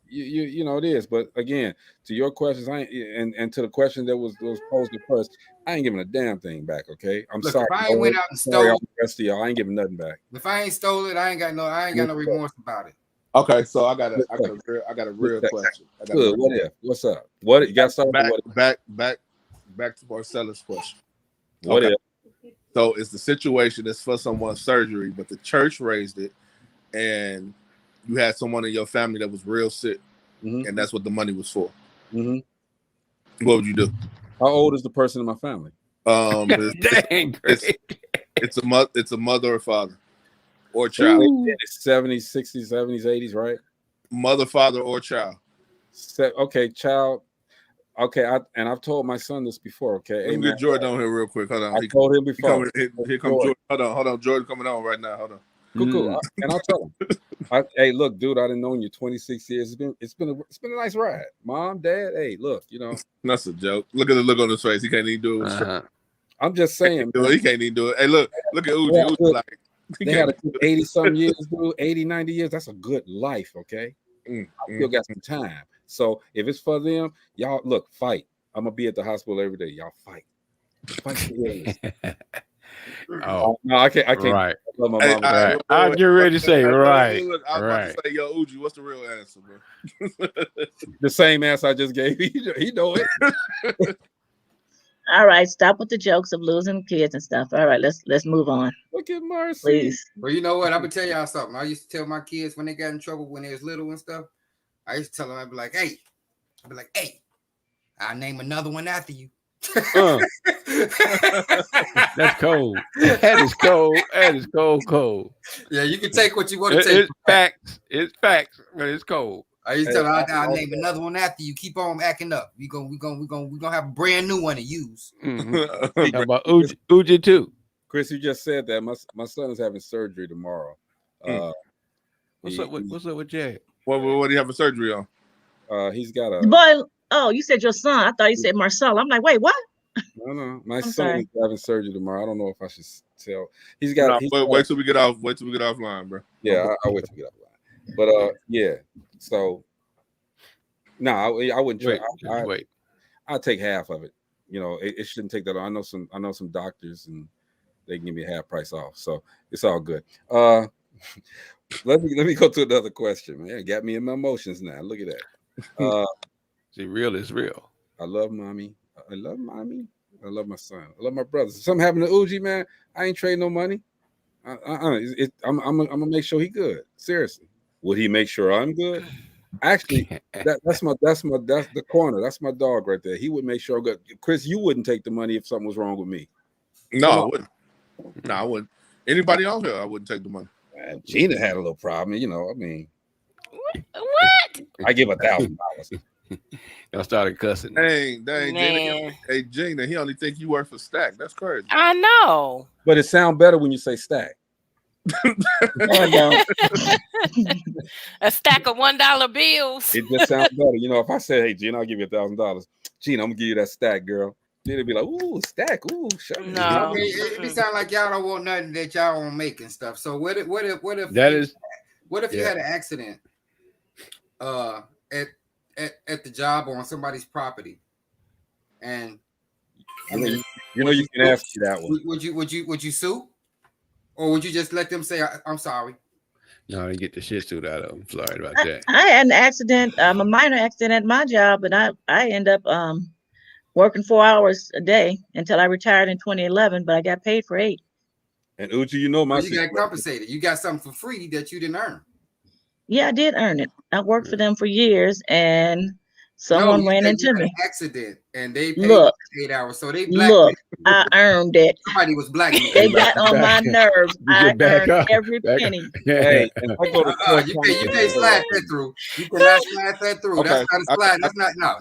You know it is, but again, to your questions, and to the question that was posed at first, I ain't giving a damn thing back. Okay, I'm sorry. If I ain't went out and stole the rest of y'all, I ain't giving nothing back. If I ain't stole it, I ain't got no remorse about it. Okay, so I got a real question. Good. What if? What's up? What you got? Back to Marcella's question. What if? So it's the situation that's for someone's surgery, but the church raised it, and you had someone in your family that was real sick, and that's what the money was for. What would you do? How old is the person in my family? It's a mother or father or child. It's 70s, 60s, 70s, 80s, right? Mother, father, or child. Okay, child. Okay, I've told my son this before. Okay, let me get Jordan on here real quick. Hold on. I told him before. Here comes Jordan. Hold on. Jordan coming on right now. Hold on. Cool. And I'll tell him. Hey, look, dude, I didn't know you 26 years. It's been a nice ride. Mom, Dad, hey, look, That's a joke. Look at the look on his face. He can't even do it. I'm just saying. He can't even do it. Hey, look at Uji. Uji like, they had a 80-some years, dude. 80, 90 years. That's a good life, okay? I still got some time. So if it's for them, y'all, look, fight. I'm going to be at the hospital every day. Y'all fight. Fight for illness. Oh no, I can't. Right. I love my mom. I'm getting ready to say right. Look, I was about to say, yo, Uji, what's the real answer, bro? The same answer I just gave. He know it. All right, stop with the jokes of losing kids and stuff. All right, let's move on. Look at Marcy. Please. Well, you know what? I'm gonna tell y'all something. I used to tell my kids when they got in trouble when they was little and stuff. I used to tell them, I'd be like, hey, I'll name another one after you. That's cold. That is cold. That is cold. Yeah, you can take what you want to take. It's facts. It's facts, but it's cold. I used to tell them, I'll name another one after you. Keep on acting up. We're gonna have a brand new one to use. How about Uji too? Chris, you just said that my son is having surgery tomorrow. What's up with Jay? What do you have a surgery on? He's got a boy. Oh, you said your son. I thought you said Marcel. I'm like, wait, what? No. My son is having surgery tomorrow. I don't know if I should tell. He's got. Wait till we get off. Wait till we get offline, bro. Yeah, I'll wait till we get offline. But yeah. So no, I wouldn't trade. Wait. I'll take half of it. It shouldn't take that long. I know some doctors and they can give me a half price off. So it's all good. Let me go to another question, man. It got me in my emotions now. Look at that. See, real is real. I love mommy. I love mommy. I love my son. I love my brothers. If something happened to Uji, man, I ain't trading no money. I'm gonna make sure he good. Seriously, would he make sure I'm good? Actually, that's the corner. That's my dog right there. He would make sure I'm good. Chris, you wouldn't take the money if something was wrong with me. No, I wouldn't. No, I wouldn't. Anybody on here, I wouldn't take the money. Gina had a little problem, I mean. What? I give $1,000. Y'all started cussing. Dang, Gina. Hey, Gina, he only think you work for Stack. That's crazy. I know. But it sounds better when you say Stack. A stack of $1 bills. It just sounds better. If I say, hey, Gina, I'll give you $1,000. Gina, I'm going to give you that Stack, girl. Then it'd be like, ooh, Stack, ooh, show me. No. It sound like y'all don't want nothing that y'all won't make and stuff. So what if you had an accident at the job or on somebody's property, and you can ask me that one. Would you sue, or would you just let them say I'm sorry? No, they get the shit suit out of them. Sorry about that. I had an accident, a minor accident at my job, and I end up working 4 hours a day until I retired in 2011, but I got paid for 8. And Uchi, you know you got compensated. You got something for free that you didn't earn. Yeah, I did earn it. I worked for them for years, and someone ran into me. An accident, and they paid 8 hours, so they blackmailed. I earned it. Somebody was blackmailed. They got on my nerves. I earned every penny. Hey, you can't slide that through. You cannot slide that through. Okay. That's not a slide. That's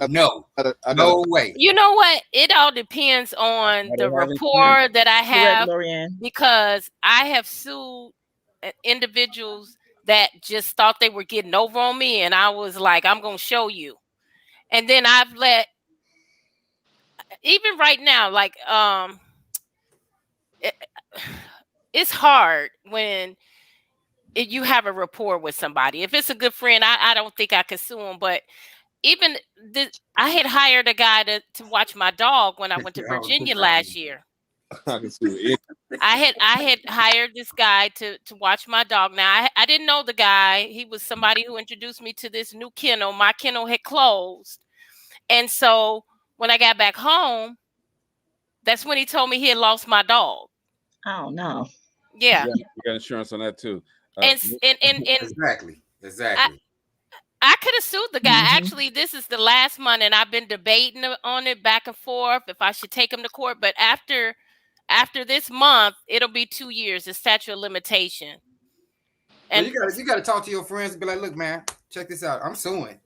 not no way. You know what? It all depends on the rapport that I have, because I have sued individuals that just thought they were getting over on me, and I was like, I'm gonna show you. And then I've let, even right now, like it's hard when you have a rapport with somebody. If it's a good friend, I don't think I could sue him. But even I had hired a guy to watch my dog when I went to Virginia last year. I had hired this guy to watch my dog. Now I didn't know the guy. He was somebody who introduced me to this new kennel. My kennel had closed. And so when I got back home, that's when he told me he had lost my dog. Oh no. Yeah. You got insurance on that too. And exactly. I could have sued the guy. Actually, this is the last month, and I've been debating on it back and forth if I should take him to court. But after this month, it'll be 2 years, the statute of limitation. And well, you got to talk to your friends and be like, look, man, check this out. I'm suing.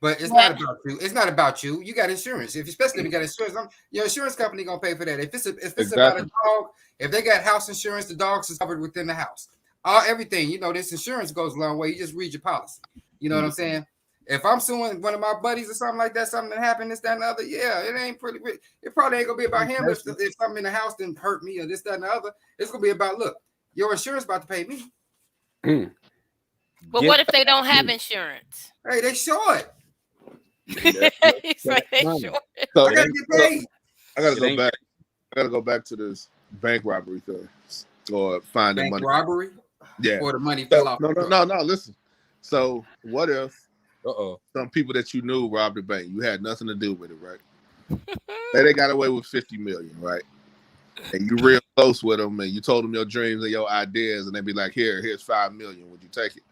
But it's not about you. It's not about you. You got insurance. Especially if you got insurance, your insurance company gonna pay for that. If it's about a dog, if they got house insurance, the dogs is covered within the house. Everything, this insurance goes a long way. You just read your policy. You know what I'm saying? If I'm suing one of my buddies or something like that, something that happened, this, that, and the other, it ain't pretty. It probably ain't gonna be about him. If something in the house didn't hurt me or this, that, and the other, it's gonna be about, look, your insurance about to pay me. But what if they don't have insurance? Hey, they short. He's like, they short. So I gotta get paid. I gotta go back to this bank robbery thing, or finding money. Robbery? Yeah. Or the money fell off. No. Listen. So what if some people that you knew robbed the bank? You had nothing to do with it, right? They got away with $50 million, right? And you real close with them, and you told them your dreams and your ideas, and they be like, here's $5 million. Would you take it?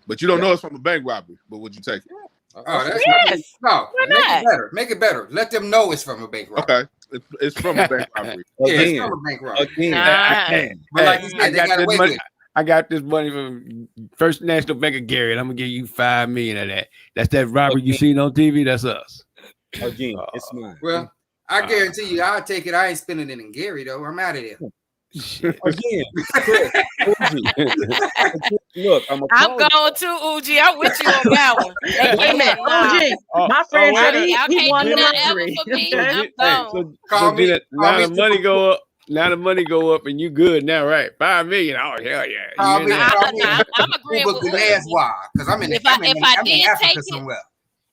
But you don't know it's from a bank robbery. But would you take it? That's yes. No. Make it better. Let them know it's from a bank robbery. Okay, it's from a bank robbery. It's from a bank robbery. But like you said, I got this money from First National Bank of Gary, and I'm gonna give you $5 million of that. That's that robbery you seen on TV. That's us. Again, it's mine. Well, I guarantee you, I'll take it. I ain't spending it in Gary though. I'm out of there. Again, look, I'm going to Uji. I'm with you on that one. Uji, my friend said he won the lottery. Call me. Now the money go up. Now the money go up, and you good now, right? $5 million. Oh hell yeah! I'm agreeing with you. Because I'm in Africa somewhere.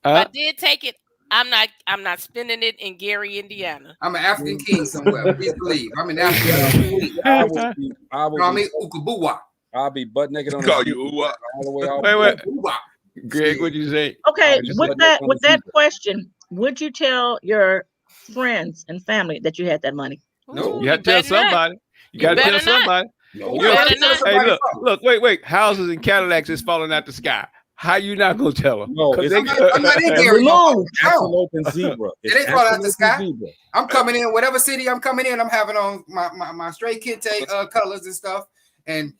If I did take it, I'm not spending it in Gary, Indiana. I'm an African king somewhere. Please believe. I'm in Africa. Call me Ukabuwa. I'll be butt naked on call you Uwa. All the way out. Wait. Greg, what'd you say? Okay, with that question, would you tell your friends and family that you had that money? No, you have to tell somebody. You got to tell somebody. No, hey, look, wait. Houses and Cadillacs is falling out the sky. How you not gonna tell them? No, I'm not in there. That's an open zebra. It ain't falling out the sky. I'm coming in, whatever city I'm coming in, I'm having on my straight kente colors and stuff, and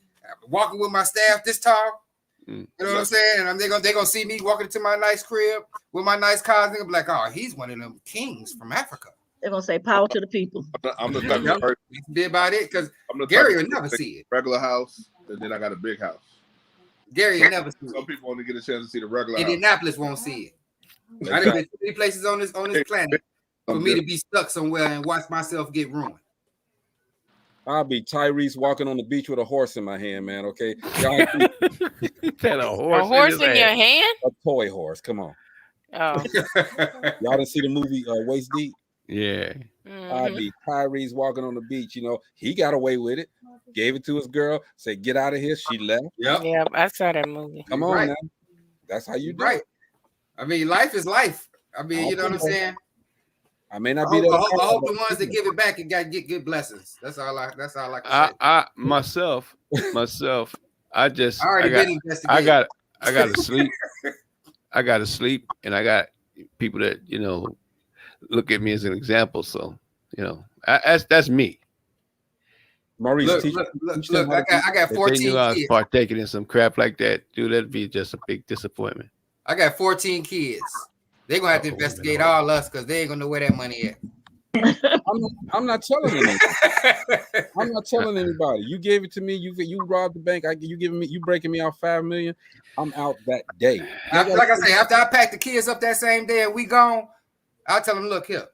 walking with my staff this tall. You know what I'm saying? And they're gonna see me walking to my nice crib with my nice cars, and they're like, "Oh, he's one of them kings from Africa." They're gonna say power to the people. I'm the type of person. Be about it, because Gary will never see it. Regular house, and then I got a big house. Gary will never see it. Some people only get a chance to see the regular Indianapolis house. Won't see it. I done been too many places on this planet for me to be stuck somewhere and watch myself get ruined. I'll be Tyrese walking on the beach with a horse in my hand, man. Okay, y'all had a horse in your hand? A toy horse. Come on. Oh, y'all didn't see the movie Waist Deep? Yeah. I'll be Tyrese walking on the beach. You know, he got away with it. Gave it to his girl. Said, "Get out of here." She left. Yeah, I saw that movie. Come on, now. That's how you do it. I mean, life is life. I mean, you know what I'm saying? I may not be there. I hope the ones that give it back and get good blessings. That's all I can say. Myself, I gotta sleep. I gotta sleep, and I got people that, you know, look at me as an example. So, you know, that's me. Maurice, look, I got 14 if they knew I was kids. partaking in some crap like that, dude, that'd be just a big disappointment. I got 14 kids. They're gonna have to investigate all us because they ain't gonna know where that money at. I'm not telling anybody. I'm not telling anybody. You gave it to me. You robbed the bank. You breaking me out $5 million. I'm out that day. Like I say, after I pack the kids up that same day and we gone, I'll tell them, look here.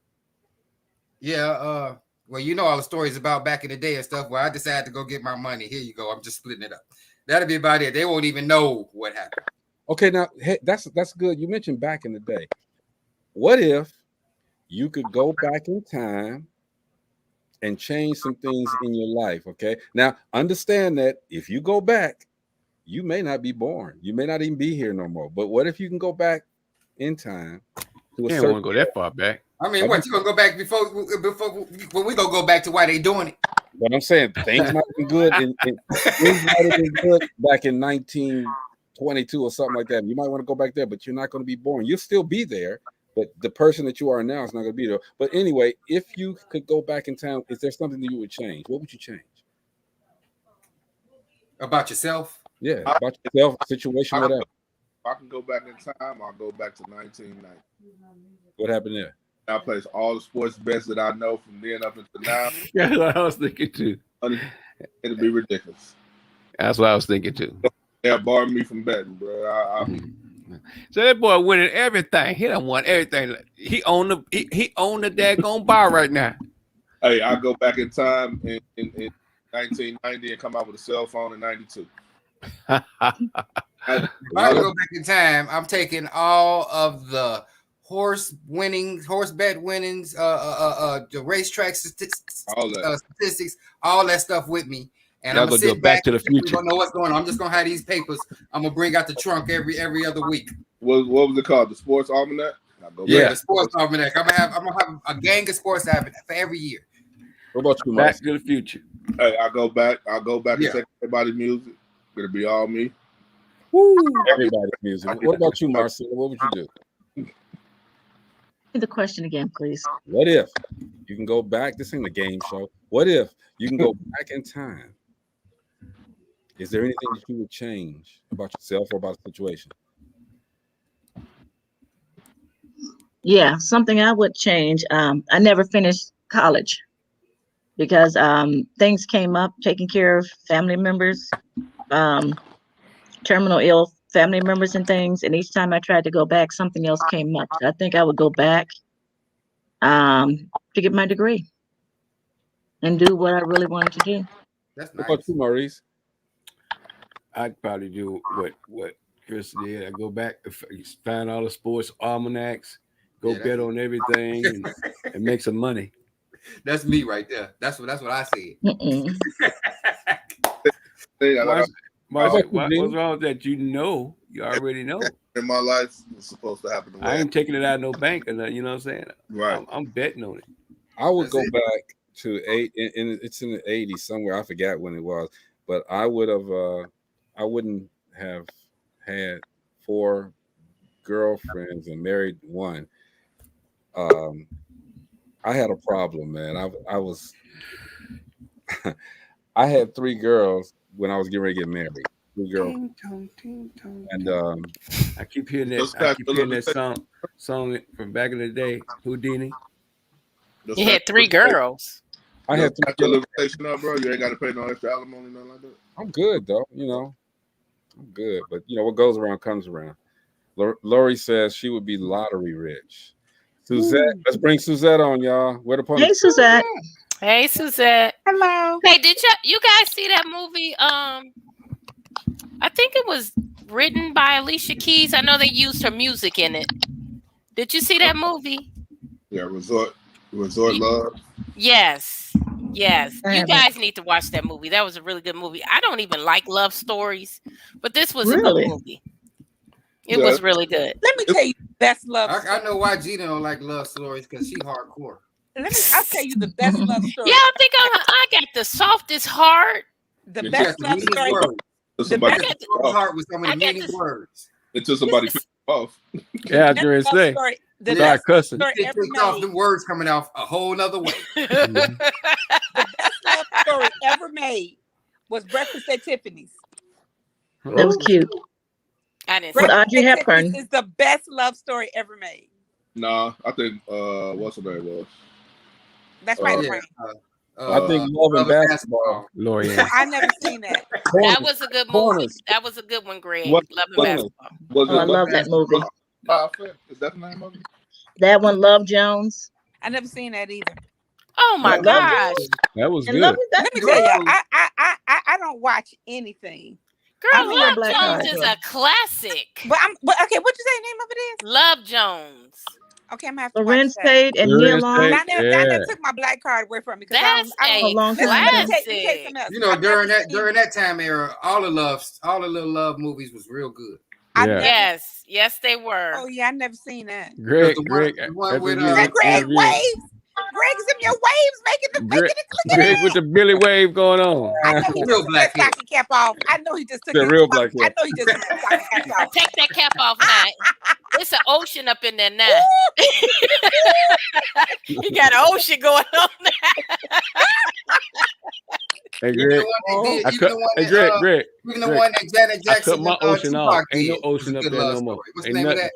Yeah, well, you know all the stories about back in the day and stuff where I decided to go get my money. Here you go. I'm just splitting it up. That'll be about it. They won't even know what happened. Okay, now hey, that's good. You mentioned back in the day. What if you could go back in time and change some things in your life? Okay, now understand that if you go back, you may not be born. You may not even be here no more. But what if you can go back in time? You don't want to go that far back. I mean, what, you gonna go back before when we gonna go back to why they doing it? But I'm saying things might have been good. Things might have been good back in 1922 or something like that. You might want to go back there, but you're not going to be born. You'll still be there, but the person that you are now is not going to be there. But anyway, if you could go back in time, is there something that you would change? What would you change? About yourself? Yeah, about yourself, situation, whatever. If I can go back in time, I'll go back to 1990. What happened there? I place all the sports bets that I know from then up until now. That's what I was thinking too. It'll be ridiculous. That's what I was thinking too. They'll bar me from betting, bro. So that boy winning everything. He done won everything. He owned the daggone bar right now. Hey, I go back in time in 1990 and come out with a cell phone in 92. If I go back in time, I'm taking all of the horse bet winnings, the racetrack statistics, all that stuff with me. And I'm gonna sit back to the future. Don't know what's going on. I'm just gonna have these papers. I'm gonna bring out the trunk every other week. What was it called? The sports almanac? The sports almanac. I'm gonna have a gang of sports almanac for every year. What about you, Back to the future? Hey, I go back and take everybody's music. It'll be all me. Woo! Everybody's music. What about you, Marcella? What would you do? The question again, please. What if you can go back? This ain't a game show. What if you can go back in time? Is there anything that you would change about yourself or about the situation? Yeah, something I would change. I never finished college because things came up, taking care of family members, terminal ill family members and things. And each time I tried to go back, something else came up. So I think I would go back to get my degree and do what I really wanted to do. That's nice. What about you, Maurice? I'd probably do what Chris did. I go back, find all the sports almanacs, bet on everything, and make some money. That's me right there. That's what I said. What's wrong with that? You already know. In my life, it's supposed to happen. I ain't taking it out of no bank or nothing. You know what I'm saying? Right. I'm betting on it. I would go back to it's in the 80s somewhere. I forgot when it was, but I wouldn't have had 4 girlfriends and married one. I had a problem, man. I had 3 girls when I was getting ready to get married. 3 girls. And I keep hearing that. Song from back in the day. Houdini. You had 3 girls. I had 3 girls. Bro. You ain't got to pay no extra alimony, nothing like that. I'm good though. I'm good. But what goes around comes around. Lori says she would be lottery rich. Suzette, let's bring Suzette on, y'all. Hey, Suzette. Hey, Suzette. Hello. Hey, did you guys see that movie? I think it was written by Alicia Keys. I know they used her music in it. Did you see that movie? Yeah, Resort Love. Yes. You guys need to watch that movie. That was a really good movie. I don't even like love stories, but this was a good movie. It was really good. Let me tell you the best love story. I know why Gina don't like love stories, because she hardcore. I'll tell you the best love story. Yeah, I think I got the softest heart. The best love story. The best heart with so many meaning words. Until somebody pissed off. Yeah, I was say. The best cussing. story ever off made. the words coming off a whole nother way. The best love story ever made was Breakfast at Tiffany's. That was cute. I didn't. With Audrey Hepburn. Is the best love story ever made. Nah, I think what's her name was. That's right. I think Love and Basketball. L'Oreal. I never seen that. That was a good movie. That was a good one, Greg. Love and Basketball. I love that movie. Is that the name of it? That one, Love Jones. I never seen that either. Oh my gosh, that was good. Let me tell you, I don't watch anything. Girl, Love Jones is a classic. But okay, what you say the name of it is? Love Jones. Okay, I'm gonna have to Lorenz watch that. Tate and Neil Long. I never took my black card away from me because I don't long time. Classic. You know, during that time era, all the little love movies was real good. Yes, they were. Oh yeah, I never seen that. Greg, Greg waves. Greg's in your waves making it click. Greg with the Billy wave going on. I know he just took his stocking cap off. I know he just took the real black I know he just took his stocking cap off. Take that cap off now. It's an ocean up in there now. You got an ocean going on there. Hey Greg, Greg. Even the one that Janet Jackson. I cut my ocean off. Ain't no ocean up there no more. What's the name of that?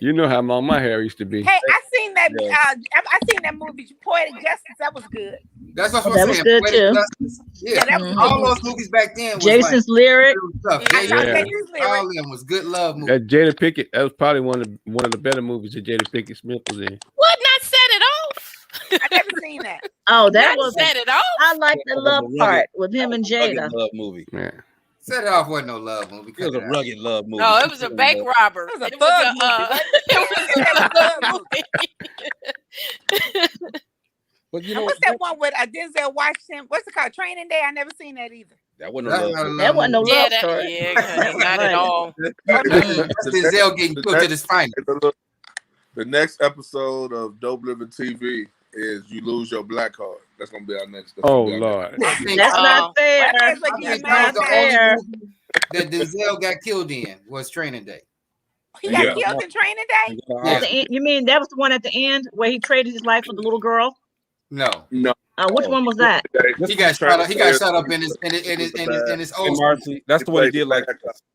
You know how long my hair used to be. Hey, I seen that. I seen that movie, Poetic Justice. That was good. That's what I'm that saying. was good too. Yeah, that was all those movies back then. Was Jason's Lyric. All of them was good love movies. That Jada Pinkett. That was probably one of the better movies that Jada Pinkett Smith was in. What? Not set it off. I never seen that. Oh, that Not was set it off. I like the love part with him and Jada. Love movie. Yeah. Set It Off wasn't no love movie. It was a rugged love movie. No, it was a bank robber. It was a thug movie. But you know what's that one with Denzel Washington? What's it called? Training Day. I never seen that either. That wasn't no love. That wasn't no love story. Yeah, not at all. Denzel getting put to his final. The next episode of Dope Living TV is You Lose Your Black Card. That's gonna be our next. Oh Lord, that's not fair. That's not fair. That Denzel got killed in was Training Day. He got killed in Training Day. Yeah. You mean that was the one at the end where he traded his life for the little girl? No. Which one was that? He got shot up. He got shot up in his old. Marcy. That's the one he did. Like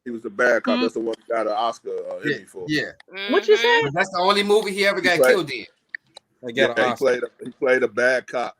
he was the bad cop. That's the one he got an Oscar Emmy for. Yeah. What you say? That's the only movie he ever got killed in. He played a bad cop.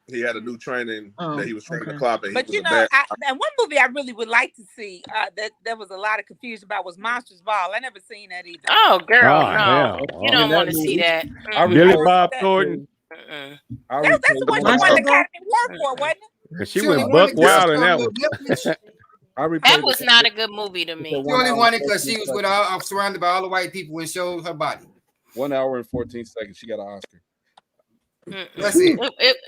He had a new training that he was training the cop. But you know, and one movie I really would like to see that there was a lot of confusion about was Monsters Ball. I never seen that either. Oh, girl, no, you don't want to see that. Billy Bob Thornton. That's the one you won the Academy Award for, wasn't it? She went buck wild in that one. That was not a good movie to me. She only won it because she was surrounded by all the white people and showed her body. 1 hour and 14 seconds. She got an Oscar. That's it.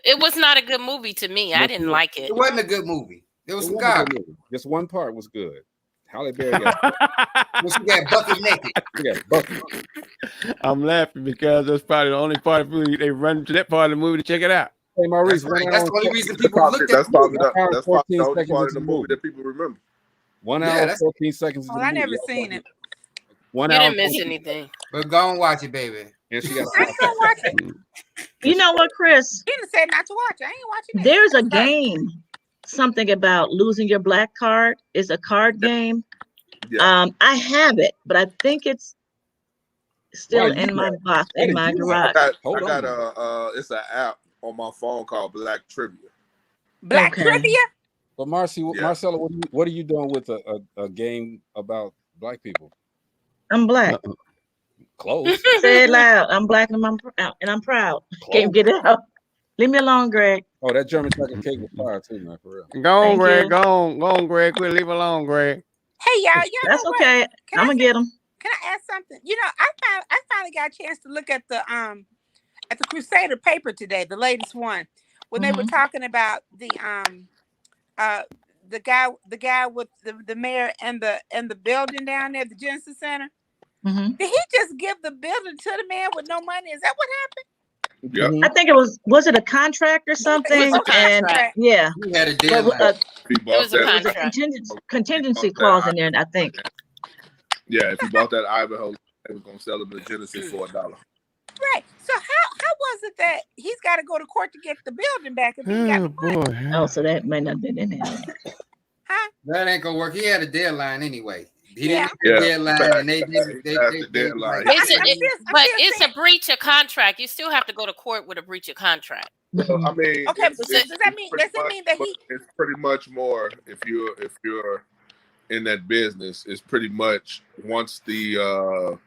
It was not a good movie to me. I didn't like it. It wasn't a good movie. There was some God. Just one part was good. Halle Berry got she got bucket naked. She got bucket. I'm laughing because that's probably the only part of the movie they run to that part of the movie to check it out. Hey, Maurice, that's the only reason people looked at that's probably the only part of the movie that people remember. 1 hour, 14 seconds. I never seen it. 1 You hour. didn't miss anything. But go and watch it, baby. And she got. I ain't gonna watch it. You know what, Chris? You didn't say not to watch it. I ain't watching it. There's a game. Something about losing your black card is a card game. Yeah. I have it, but I think it's still in my box in my garage. I got it's an app on my phone called Black Trivia. Black Trivia? But Marcella, what are you doing with a game about black people? I'm black. Close. Say it loud. I'm black and I'm proud. Can't get it out. Leave me alone, Greg. Oh, that German chocolate cake was fire too, man, for real. Go on, Greg. Go on, Greg. Quit, leave alone, Greg. Hey, y'all. That's okay. I'm gonna get them. Can I ask something? You know, I finally got a chance to look at the Crusader paper today, the latest one, when they were talking about the guy with the mayor and the building down there, the Genesis Center. Did he just give the building to the man with no money? Is that what happened? Yeah. I think it was it a contract or something? It was a contract. And yeah, He had a deadline. It was a contract. Contingency clause in there, I think. Yeah, if he bought that Ivanhoe, they was gonna sell him the Genesis for $1. Right. So how was it that he's got to go to court to get the building back if he got the money? Oh, so that may not have been in there. Huh? That ain't gonna work. He had a deadline anyway. He Yeah. didn't have a deadline, and they deadline. It's a breach of contract. You still have to go to court with a breach of contract. Well, I mean, Okay, does that mean that he? It's pretty much more if you're in that business. It's pretty much once the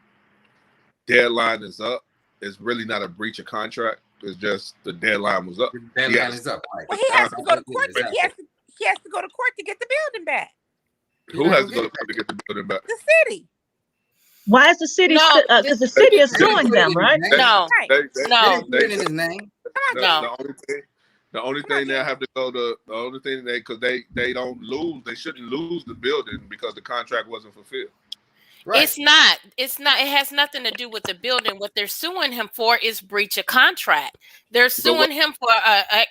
deadline is up, it's really not a breach of contract. It's just the deadline was up. The deadline is up. Right. Well, he has to go to court. He has to go to court to get the building back. Who has to go to court to get the building back? The city. Why is the city? Because the city is suing them, right? No. They in his name. The only thing they have to go to, the only thing because they don't lose, they shouldn't lose the building because the contract wasn't fulfilled. Right. It's not. It has nothing to do with the building. What they're suing him for is breach of contract. They're suing him for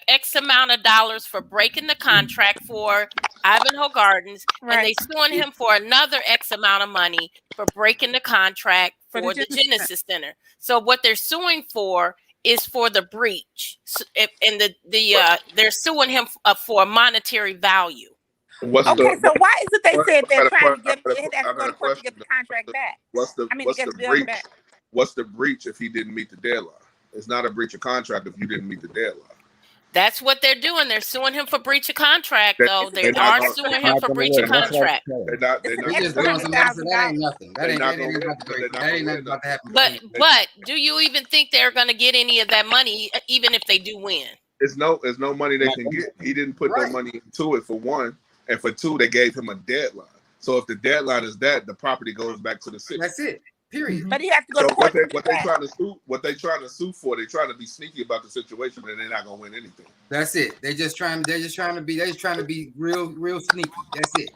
X amount of dollars for breaking the contract for Ivanhoe Gardens, and they suing him for another X amount of money for breaking the contract for the Genesis Center. So what they're suing for is for the breach, and they're suing him for a monetary value. So why is it they said they're trying to get to court to get the contract back? What's the breach? What's the breach if he didn't meet the deadline? It's not a breach of contract if you didn't meet the deadline. That's what they're doing. They're suing him for breach of contract, though. They are suing him for breach of contract. That ain't nothing. That ain't nothing about to happen. But do you even think they're going to get any of that money, even if they do win? There's no money they can get. He didn't put no money into it, for one. And for two, they gave him a deadline. So if the deadline is that, the property goes back to the city. That's it. Period. But he has to go to court. What they trying to sue for, they're trying to be sneaky about the situation, and they're not gonna win anything. That's it. They're just trying to be real sneaky. That's it.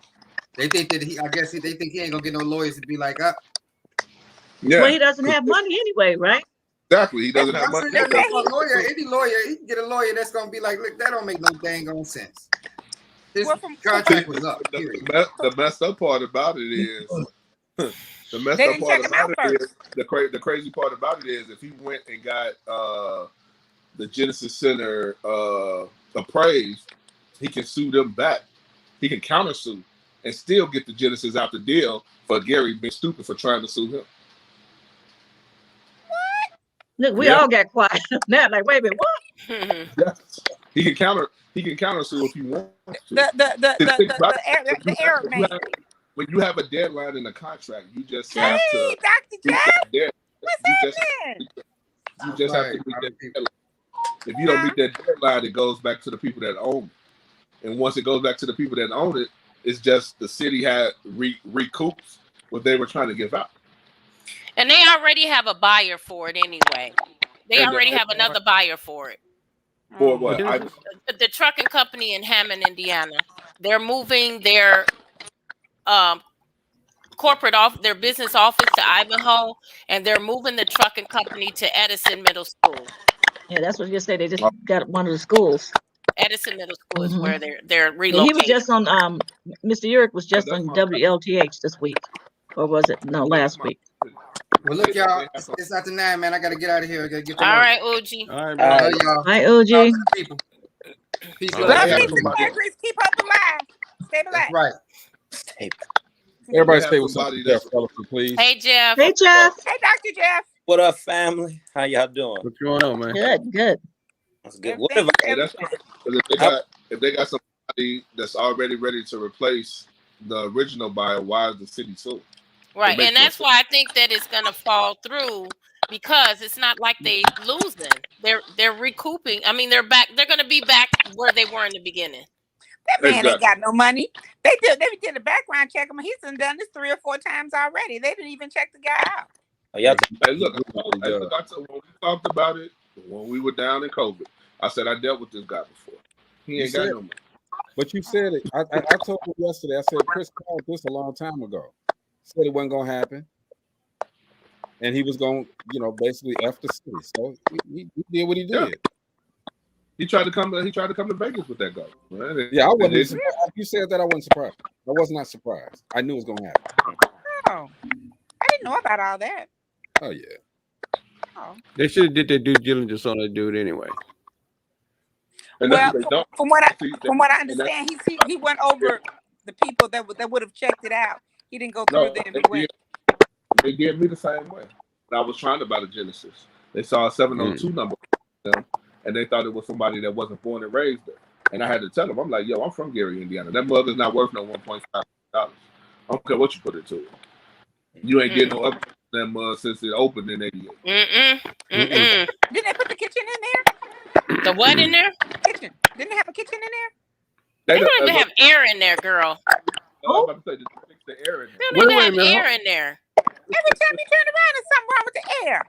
They think that they think he ain't gonna get no lawyers to be like, up. Yeah. Well, he doesn't have money anyway, right? Exactly. He doesn't have money. Any lawyer, he can get a lawyer that's gonna be like, look, that don't make no dang on sense. His contract was up. The messed up part about it is the crazy part about it is if he went and got the Genesis Center appraised, he can sue them back. He can countersue and still get the Genesis out the deal for Gary being stupid for trying to sue him. What? Look, we all got quiet now. Like, wait a minute, what? Yes. He can countersue if he wants to. The error man. When you have a deadline in the contract, you just have to. Dr. Jeff, what's happening? You just have to meet that deadline. If you don't meet that deadline, it goes back to the people that own it. And once it goes back to the people that own it, it's just the city had recoups what they were trying to give out. And they already have a buyer for it anyway. They already have another buyer for it. For what? The trucking company in Hammond, Indiana. They're moving their their business office to Ivanhoe, and they're moving the trucking company to Edison Middle School. Yeah, that's what you said. They just got one of the schools. Edison Middle School is where they're relocating. Yeah, he was just on Mr. Urick was just on WLTH this week, or was it last week? Well, look, y'all, it's after 9, man. I got to get out of here. I got to get to All work. right, OG. All right, y'all. Hi, OG. Peace, love, peace, keep up the line. Stay black. That's right. Stay black. Everybody stay with somebody, Jeff, please. Hey, Jeff. Hey, Jeff. Hey, Dr. Jeff. What up, family? How y'all doing? What's going on, man? Good. That's good. What if if they got somebody that's already ready to replace the original buyer, why is the city suing? Right, and that's why I think that it's going to fall through because it's not like they losing. They're recouping. I mean, they're back. They're going to be back where they were in the beginning. That man ain't got no money. They did a background check him. He's done this 3 or 4 times already. They didn't even check the guy out. Oh, yeah. Hey, look, when we talked about it when we were down in COVID, I said I dealt with this guy before. He ain't got no money. But you said it. I told him yesterday. I said Chris called this a long time ago. Said it wasn't gonna happen, and he was going, basically F the city. So he did what he did. Yeah. He tried to come to Vegas with that guy. Right? Yeah, I wasn't. Surprised. You said that, I wasn't surprised. I was not surprised. I knew it was gonna happen. Oh, I didn't know about all that. Oh yeah. Oh. They should have did their due diligence on that dude anyway. Well, from what I understand, he went over the people that would have checked it out. He didn't go through them. They did me the same way. I was trying to buy the Genesis. They saw a 702 number on them, and they thought it was somebody that wasn't born and raised there. And I had to tell them, I'm like, yo, I'm from Gary, Indiana. That mother's not worth no $1.5 million. I don't care what you put it to. You ain't getting no up them since it opened in '88. Didn't they put the kitchen in there? The what in there? Kitchen. Didn't they have a kitchen in there? They don't even have air in there, girl. No, I'm about to say, just fix the air in there. They don't even have air in there. Every time you turn around, there's something wrong with the air.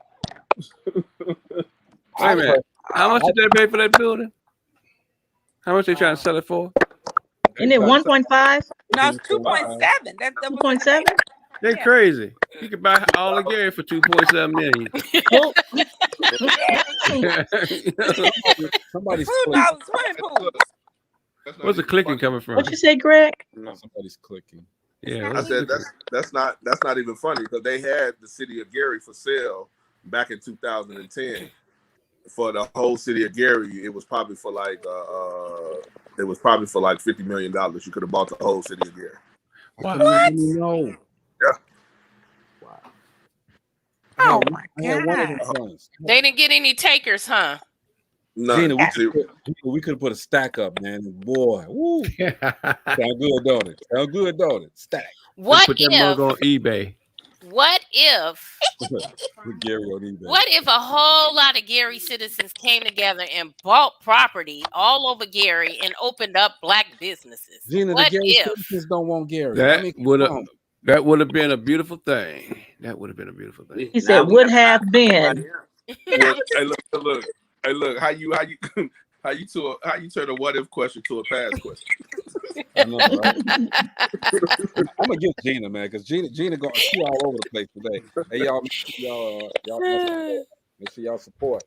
Wait a minute. How much did they pay for that building? How much they trying to sell it for? Isn't it 1.5? No, it's 2.7. That's 2.7. They're crazy. You could buy all of Gary for $2.7 million. Somebody's Where's the clicking coming from? What you say, Greg? No, somebody's clicking. Yeah, I said that's not even funny because they had the city of Gary for sale back in 2010. For the whole city of Gary, it was probably for like $50 million. You could have bought the whole city of Gary. What? No. Yeah. Wow. Oh my God. They didn't get any takers, huh? No. Gina, we could have put a stack up, man. Boy, woo. Sound good, don't it? Sound good, don't it? Stack. What put that mug on eBay? What if Gary on eBay. What if a whole lot of Gary citizens came together and bought property all over Gary and opened up black businesses? Gina, what the Gary if citizens don't want Gary? That would have been a beautiful thing. That would have been a beautiful thing. He said would have been. Hey, look, how you turn a what if question to a past question? I know, right? I'm gonna get Gina, man, because Gina going she all over the place today. Hey, y'all, make sure y'all support.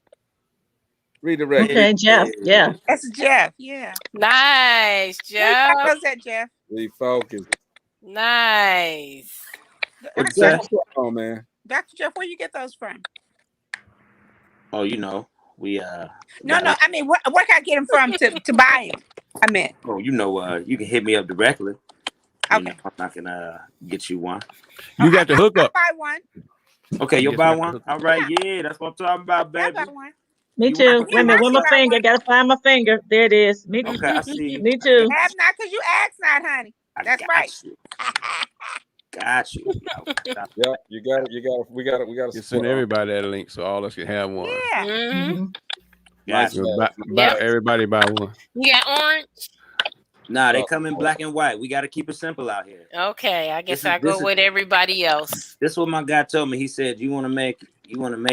Redirect. Okay, Jeff. Yeah, that's Jeff. Yeah, nice, Jeff. How's that, Jeff? Refocus. Nice. What's that? Oh man, Dr. Jeff, where you get those from? Oh, we No, I mean, where can I get them from to buy them? I meant. Oh, you can hit me up directly. Okay. I'm not gonna get you one. You got the hookup. I'll buy one. Okay, you'll buy one. All right, yeah, that's what I'm talking about, baby. I'll buy one. Me too. Wait a minute, where my finger? Gotta find my finger. There it is. Me too. Okay, I see. Me too. Have not because you asked not, honey. That's right. Got you. Yeah, you got it. We got it. You send everybody that link so all of us can have one. Yeah. Mm-hmm. Everybody buy one. You got orange? Nah, they come in black and white. We got to keep it simple out here. Okay, I guess I go with everybody else. This is what my guy told me. He said, you want to make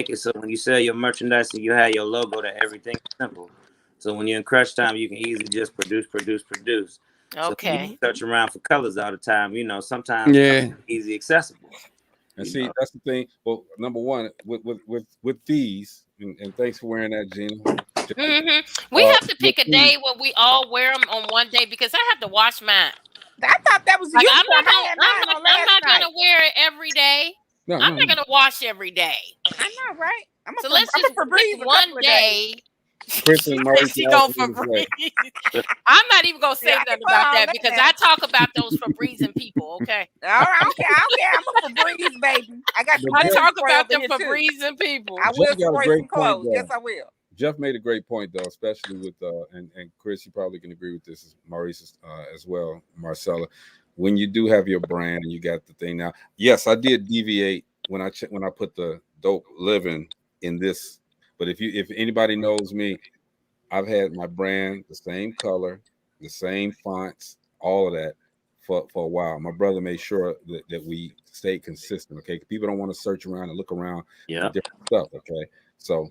it so when you sell your merchandise, you have your logo that everything is simple. So when you're in crunch time, you can easily just produce. Okay. So search around for colors all the time. Sometimes easy accessible. And see, that's the thing. Well, number one, with these, and thanks for wearing that, Gina. Mm-hmm. We have to pick a day where we all wear them on one day because I have to wash mine. I thought that was like, you. I'm not gonna wear it every day. I'm not gonna wash every day. I know, right? Let's just pick one day. Chris and Maurice go Febreze. I'm not even gonna say nothing about that because I talk about those Febreze people. Okay. All right, okay. I'm a Febreze baby. I talk about them Febreze people. I will spray some clothes. Yes, I will. Jeff made a great point though, especially with and Chris, you probably can agree with this, Maurice as well, Marcella. When you do have your brand and you got the thing now, yes, I did deviate when I put the dope living in this. But if anybody knows me, I've had my brand the same color, the same fonts, all of that for a while. My brother made sure that we stayed consistent. Okay, people don't want to search around and look around for different stuff. Okay, so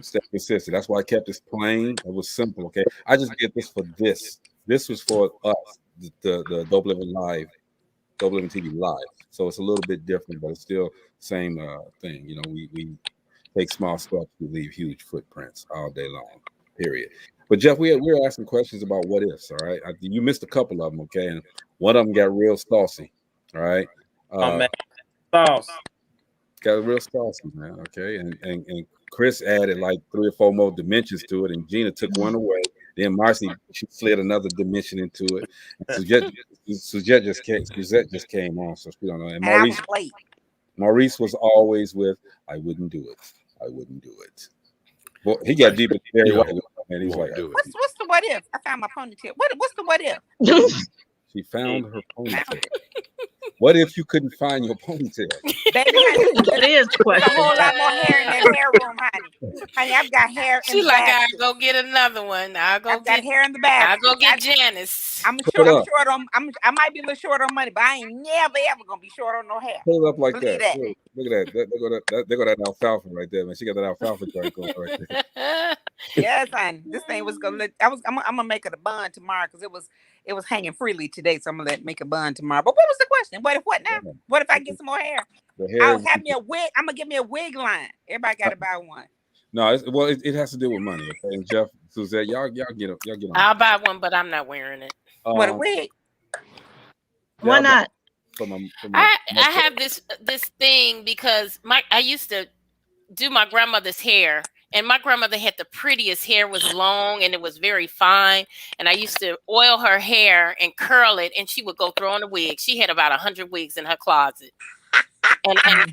stay consistent. That's why I kept this plain. It was simple. Okay, I just did this for this. This was for us, the Dope Living Live, Dope Living TV Live. So it's a little bit different, but it's still same thing. You know, we take small steps, we leave huge footprints all day long. Period. But Jeff, we're asking questions about what ifs. All right, you missed a couple of them. Okay, and one of them got real saucy. All right, sauce got real saucy, man. Okay, and Chris added like 3 or 4 more dimensions to it, and Gina took one away. Then Marcy, she slid another dimension into it. Suzette just came on, so she don't know. And Maurice was always with, "I wouldn't do it. I wouldn't do it." Well, he got deep in very white, and he's like, "What's the what if? I found my ponytail. What's the what if?" She found her ponytail. What if you couldn't find your ponytail? Baby, honey, that is the question. A whole lot more hair in that hair room, honey. Honey, I've got hair. She like, I'll go get another one. I've got hair in the basket. I'll go get Janice. I'm short on. I might be a little short on money, but I ain't never ever gonna be short on no hair. Pull it up like that. Look at that. They go that alfalfa right there, man. She got that alfalfa joint going right there. Yes, honey. This thing was gonna. I'm gonna make it a bun tomorrow because it was hanging freely today, so I'm gonna make a bun tomorrow. But what was the question? What now? What if I get some more hair? I'll have me a wig. I'm gonna give me a wig line. Everybody got to buy one. No, it has to do with money. Okay, and Jeff, Suzette, y'all get on. I'll buy one, but I'm not wearing it. What a wig? Why not? I have this thing because I used to do my grandmother's hair. And my grandmother had the prettiest hair, was long and it was very fine. And I used to oil her hair and curl it, and she would go throw on a wig. She had about 100 wigs in her closet. And I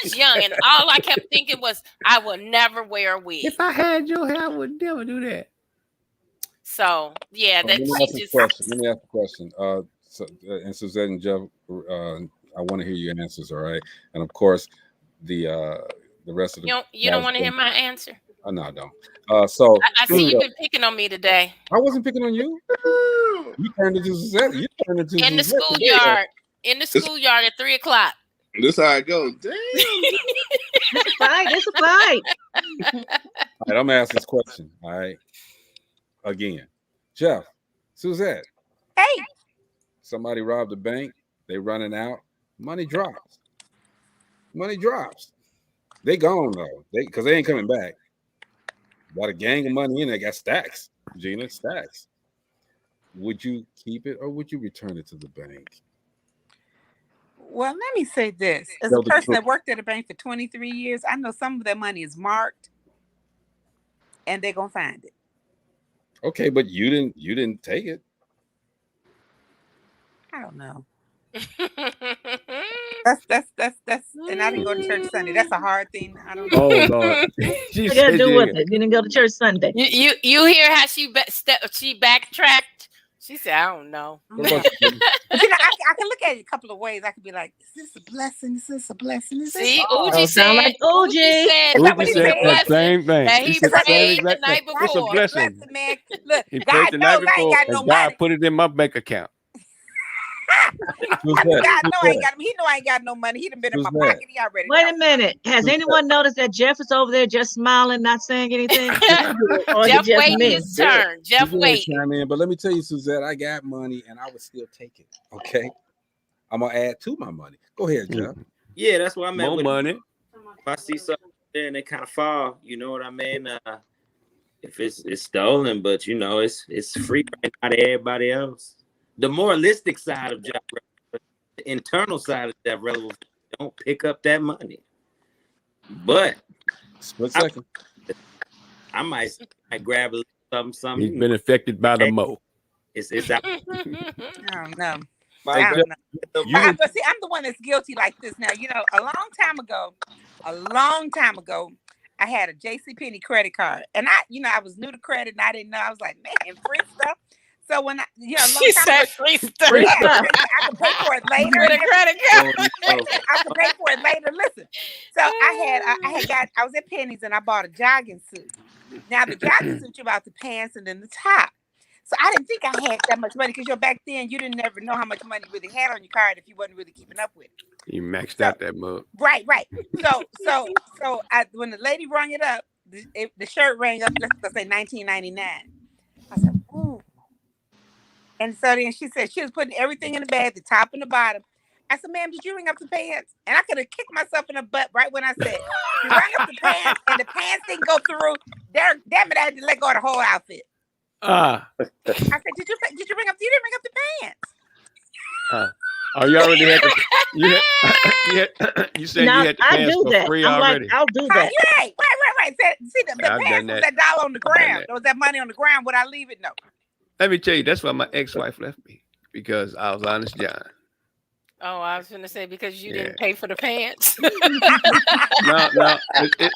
was young, and all I kept thinking was, I will never wear a wig. If I had your hair, I would never do that. So yeah, let me ask a question. And Suzette and Jeff, I want to hear your answers. All right, and of course, the rest of the you don't want to hear my answer? No, I don't. So I see you've been picking on me today. I wasn't picking on you. You turned into Suzette. You turned into in the schoolyard. In the schoolyard at 3:00. This how it goes. Damn. It's a fight. All right, I'm gonna ask this question. All right. Again. Jeff, Suzette. Hey. Somebody robbed a bank, they running out, money drops. They gone though. Because they ain't coming back. Got a gang of money in there, got stacks. Gina, stacks. Would you keep it or would you return it to the bank? Well, let me say this. As a person that worked at a bank for 23 years, I know some of that money is marked and they're gonna find it. Okay, but you didn't take it. I don't know. That's and I didn't go to church Sunday. That's a hard thing. I don't know. Oh Lord. What you gotta do with it? You didn't go to church Sunday. You hear how she backtracked? She said, I don't know. But I can look at it a couple of ways. I could be like, is this a blessing? Is this a blessing? See, Uji said the same thing. That he prayed the night before. It's a blessing. Man. Look, he prayed the night before, and God put it in my bank account. God know I ain't got him. He know I ain't got no money. He done been in my pocket. He already. Wait a minute. Has anyone noticed that Jeff is over there just smiling, not saying anything? Jeff waiting his turn. Jeff waiting. But let me tell you, Suzette, I got money and I would still take it. Okay, I'm gonna add to my money. Go ahead, Jeff. Yeah, that's what I meant. More money. If I see something there and they kind of fall, you know what I mean? If it's stolen, but you know it's free right now to everybody else. The moralistic side of job, the internal side of job relevance, don't pick up that money. But split second, I might grab a little something. He's been affected by the mo. It's out. I don't know. I'm the one that's guilty like this now. You know, a long time ago, I had a JCPenney credit card, and I was new to credit, and I didn't know. I was like, man, free stuff. So when she said free stuff. I can pay for it later. With a credit card. I can pay for it later. Listen, so I was at Penny's and I bought a jogging suit. Now the jogging suit, you bought the pants and then the top. So I didn't think I had that much money because back then you didn't never know how much money you really had on your card if you wasn't really keeping up with it. You maxed out that mug. Right. So when the lady rung it up, the shirt rang up. Let's say $19.99. I said, ooh. And so then she said she was putting everything in the bag, the top and the bottom. I said, ma'am, did you ring up the pants? And I could have kicked myself in the butt right when I said, you rang up the pants and the pants didn't go through. Damn it, I had to let go of the whole outfit. I said, did you ring up? You didn't ring up the pants. Oh, you already had you said now, you had the pants for free already. Like, I'll do that. Right. See, the pants was that dollar on the ground. There was that money on the ground. Would I leave it? No. Let me tell you, that's why my ex-wife left me, because I was honest John. Oh, I was going to say because you didn't pay for the pants. No,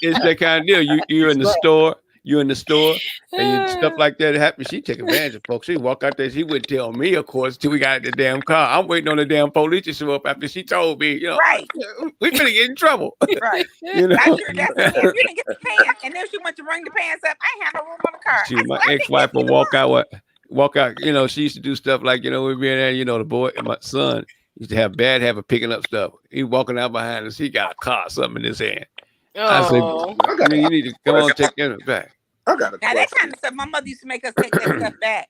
it's that kind of deal. You're in the store. You're in the store and stuff like that happens. She take advantage of folks. She walk out there. She wouldn't tell me, of course, till we got in the damn car. I'm waiting on the damn police to show up after she told me, right. We're going to get in trouble. Right. That's it. If you didn't get the pants and then she went to bring the pants up, I ain't had no room on the car. My ex-wife would walk out. She used to do stuff like, we'd be in there, the boy and my son used to have bad habit picking up stuff. He walking out behind us. He got a car, something in his hand. I said, you need to come on, take that back. I got a question. Now that kind of stuff, my mother used to make us take that stuff back.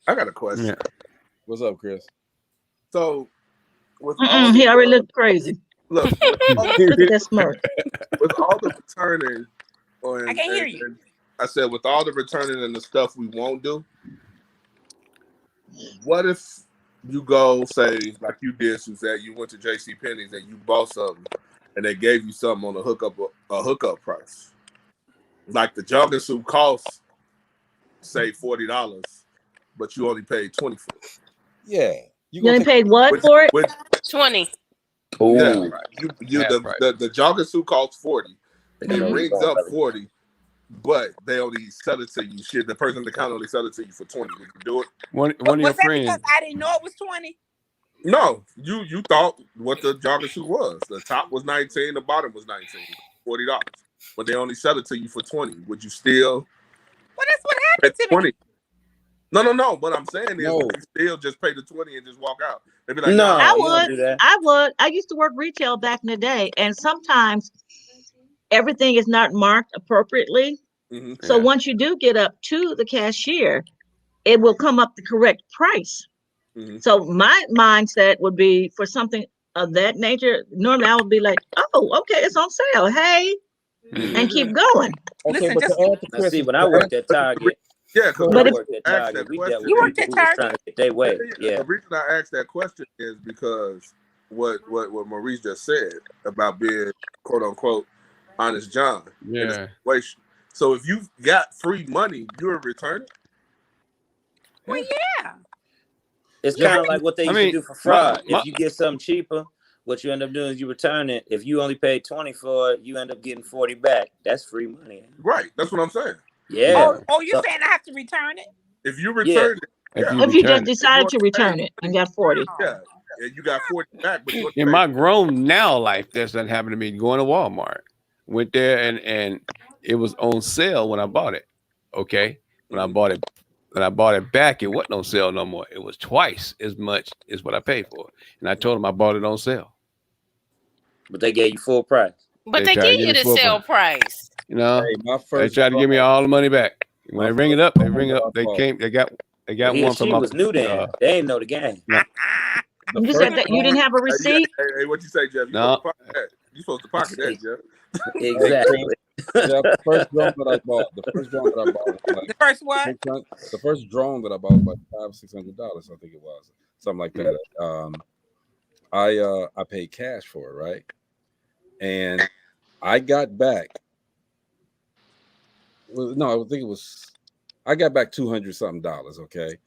I got a question. Yeah. What's up, Chris? So, with he already looked crazy. Look, look at that smirk. With all the returning, I can't hear you. I said, with all the returning and the stuff we won't do, what if you go, say, like you did, Suzette, you went to JCPenney's and you bought something and they gave you something on a hookup price? Like the jogging suit costs, say $40, but you only paid $20 for it. Yeah. You only paid what for it? 20. Oh, yeah, the jogging suit costs $40. It rings up $40, but they only sell it to you. Shit, the person in the counter only sell it to you for $20. Would you do it? One of your friends. Because I didn't know it was $20. No, you thought what the jogging suit was. The top was $19, the bottom was $19, $40. But they only sell it to you for $20. Would you still? Well, that's what happened to me. No. What I'm saying is, you still just pay the $20 and just walk out. They'd be like, no, I would. I used to work retail back in the day, and sometimes everything is not marked appropriately. Mm-hmm. So once you do get up to the cashier, it will come up the correct price. Mm-hmm. So my mindset would be for something of that nature. Normally, I would be like, "Oh, okay, it's on sale. Hey." Mm-hmm. And keep going. Okay, listen, see, when I worked at Target, but you worked at Target. Trying to get their way. Yeah. The reason I asked that question is because what Maurice just said about being quote unquote honest John in a situation. So if you got free money, you're returning. Well, yeah. It's kind of like what they used to do for fraud. If you get something cheaper, what you end up doing is you return it. If you only paid $20 for it, you end up getting $40 back. That's free money. Right. That's what I'm saying. Yeah. Oh, you're saying I have to return it? If you return it. If you just decided to return it and got 40. Yeah. And you got 40 back. But in my grown now life, that's done happened to me. Going to Walmart. Went there and it was on sale when I bought it. Okay. When I bought it back, it wasn't on sale no more. It was twice as much as what I paid for it. And I told them I bought it on sale. But they gave you full price. But they give you the sale price. They tried to give me all the money back. When they ring it up, They got one from my. Was new then. They didn't know the game. You said that you didn't have a receipt. Hey, what you say, Jeff? No. You supposed to pocket that, Jeff. Exactly. The first drone that I bought. The first what? The first drone that I bought was like $500-600, I think it was, something like that. I paid cash for it, right? And I got back. Well, no, I think it was. I got back $200-something. Okay,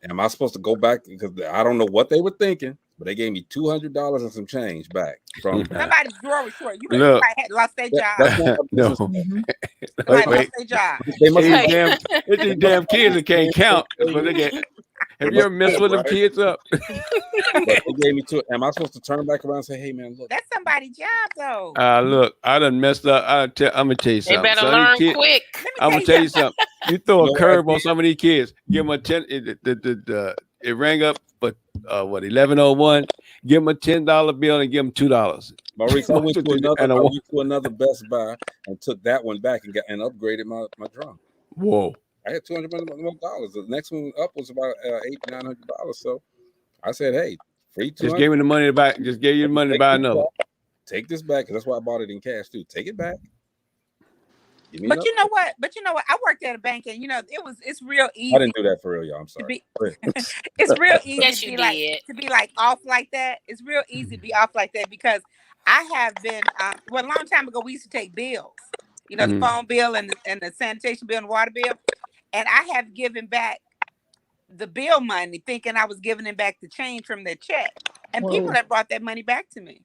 and am I supposed to go back because I don't know what they were thinking? But they gave me $200 and some change back from somebody's drawing short. You probably had lost their job. No, lost their job. It's these damn kids that can't count. But they get. Have you ever messed with them kids up? But they gave me two. Am I supposed to turn back around and say, "Hey, man, look"? That's somebody's job, though. Look, I done messed up. I'm gonna tell you something. They better learn quick. I'm gonna tell you something. You throw a curve on some of these kids. Give them a 10. It rang up for 11:01. Give them a $10 bill and give them $2. Maurice, I went to another Best Buy and took that one back and upgraded my drum. Whoa! I had $200 more dollars. The next one up was about $800-900. So I said, "Hey, free $200." Just gave me the money to buy. Just gave you the money to buy another. Take this back, because that's why I bought it in cash too. Take it back. But you know what? I worked at a bank, and it's real easy. I didn't do that for real, y'all. I'm sorry. It's real easy Yes, to be like off like that. It's real easy to be off like that because I have been. A long time ago, we used to take bills. The phone bill and the sanitation bill and the water bill, and I have given back the bill money, thinking I was giving them back the change from their check, and people have brought that money back to me,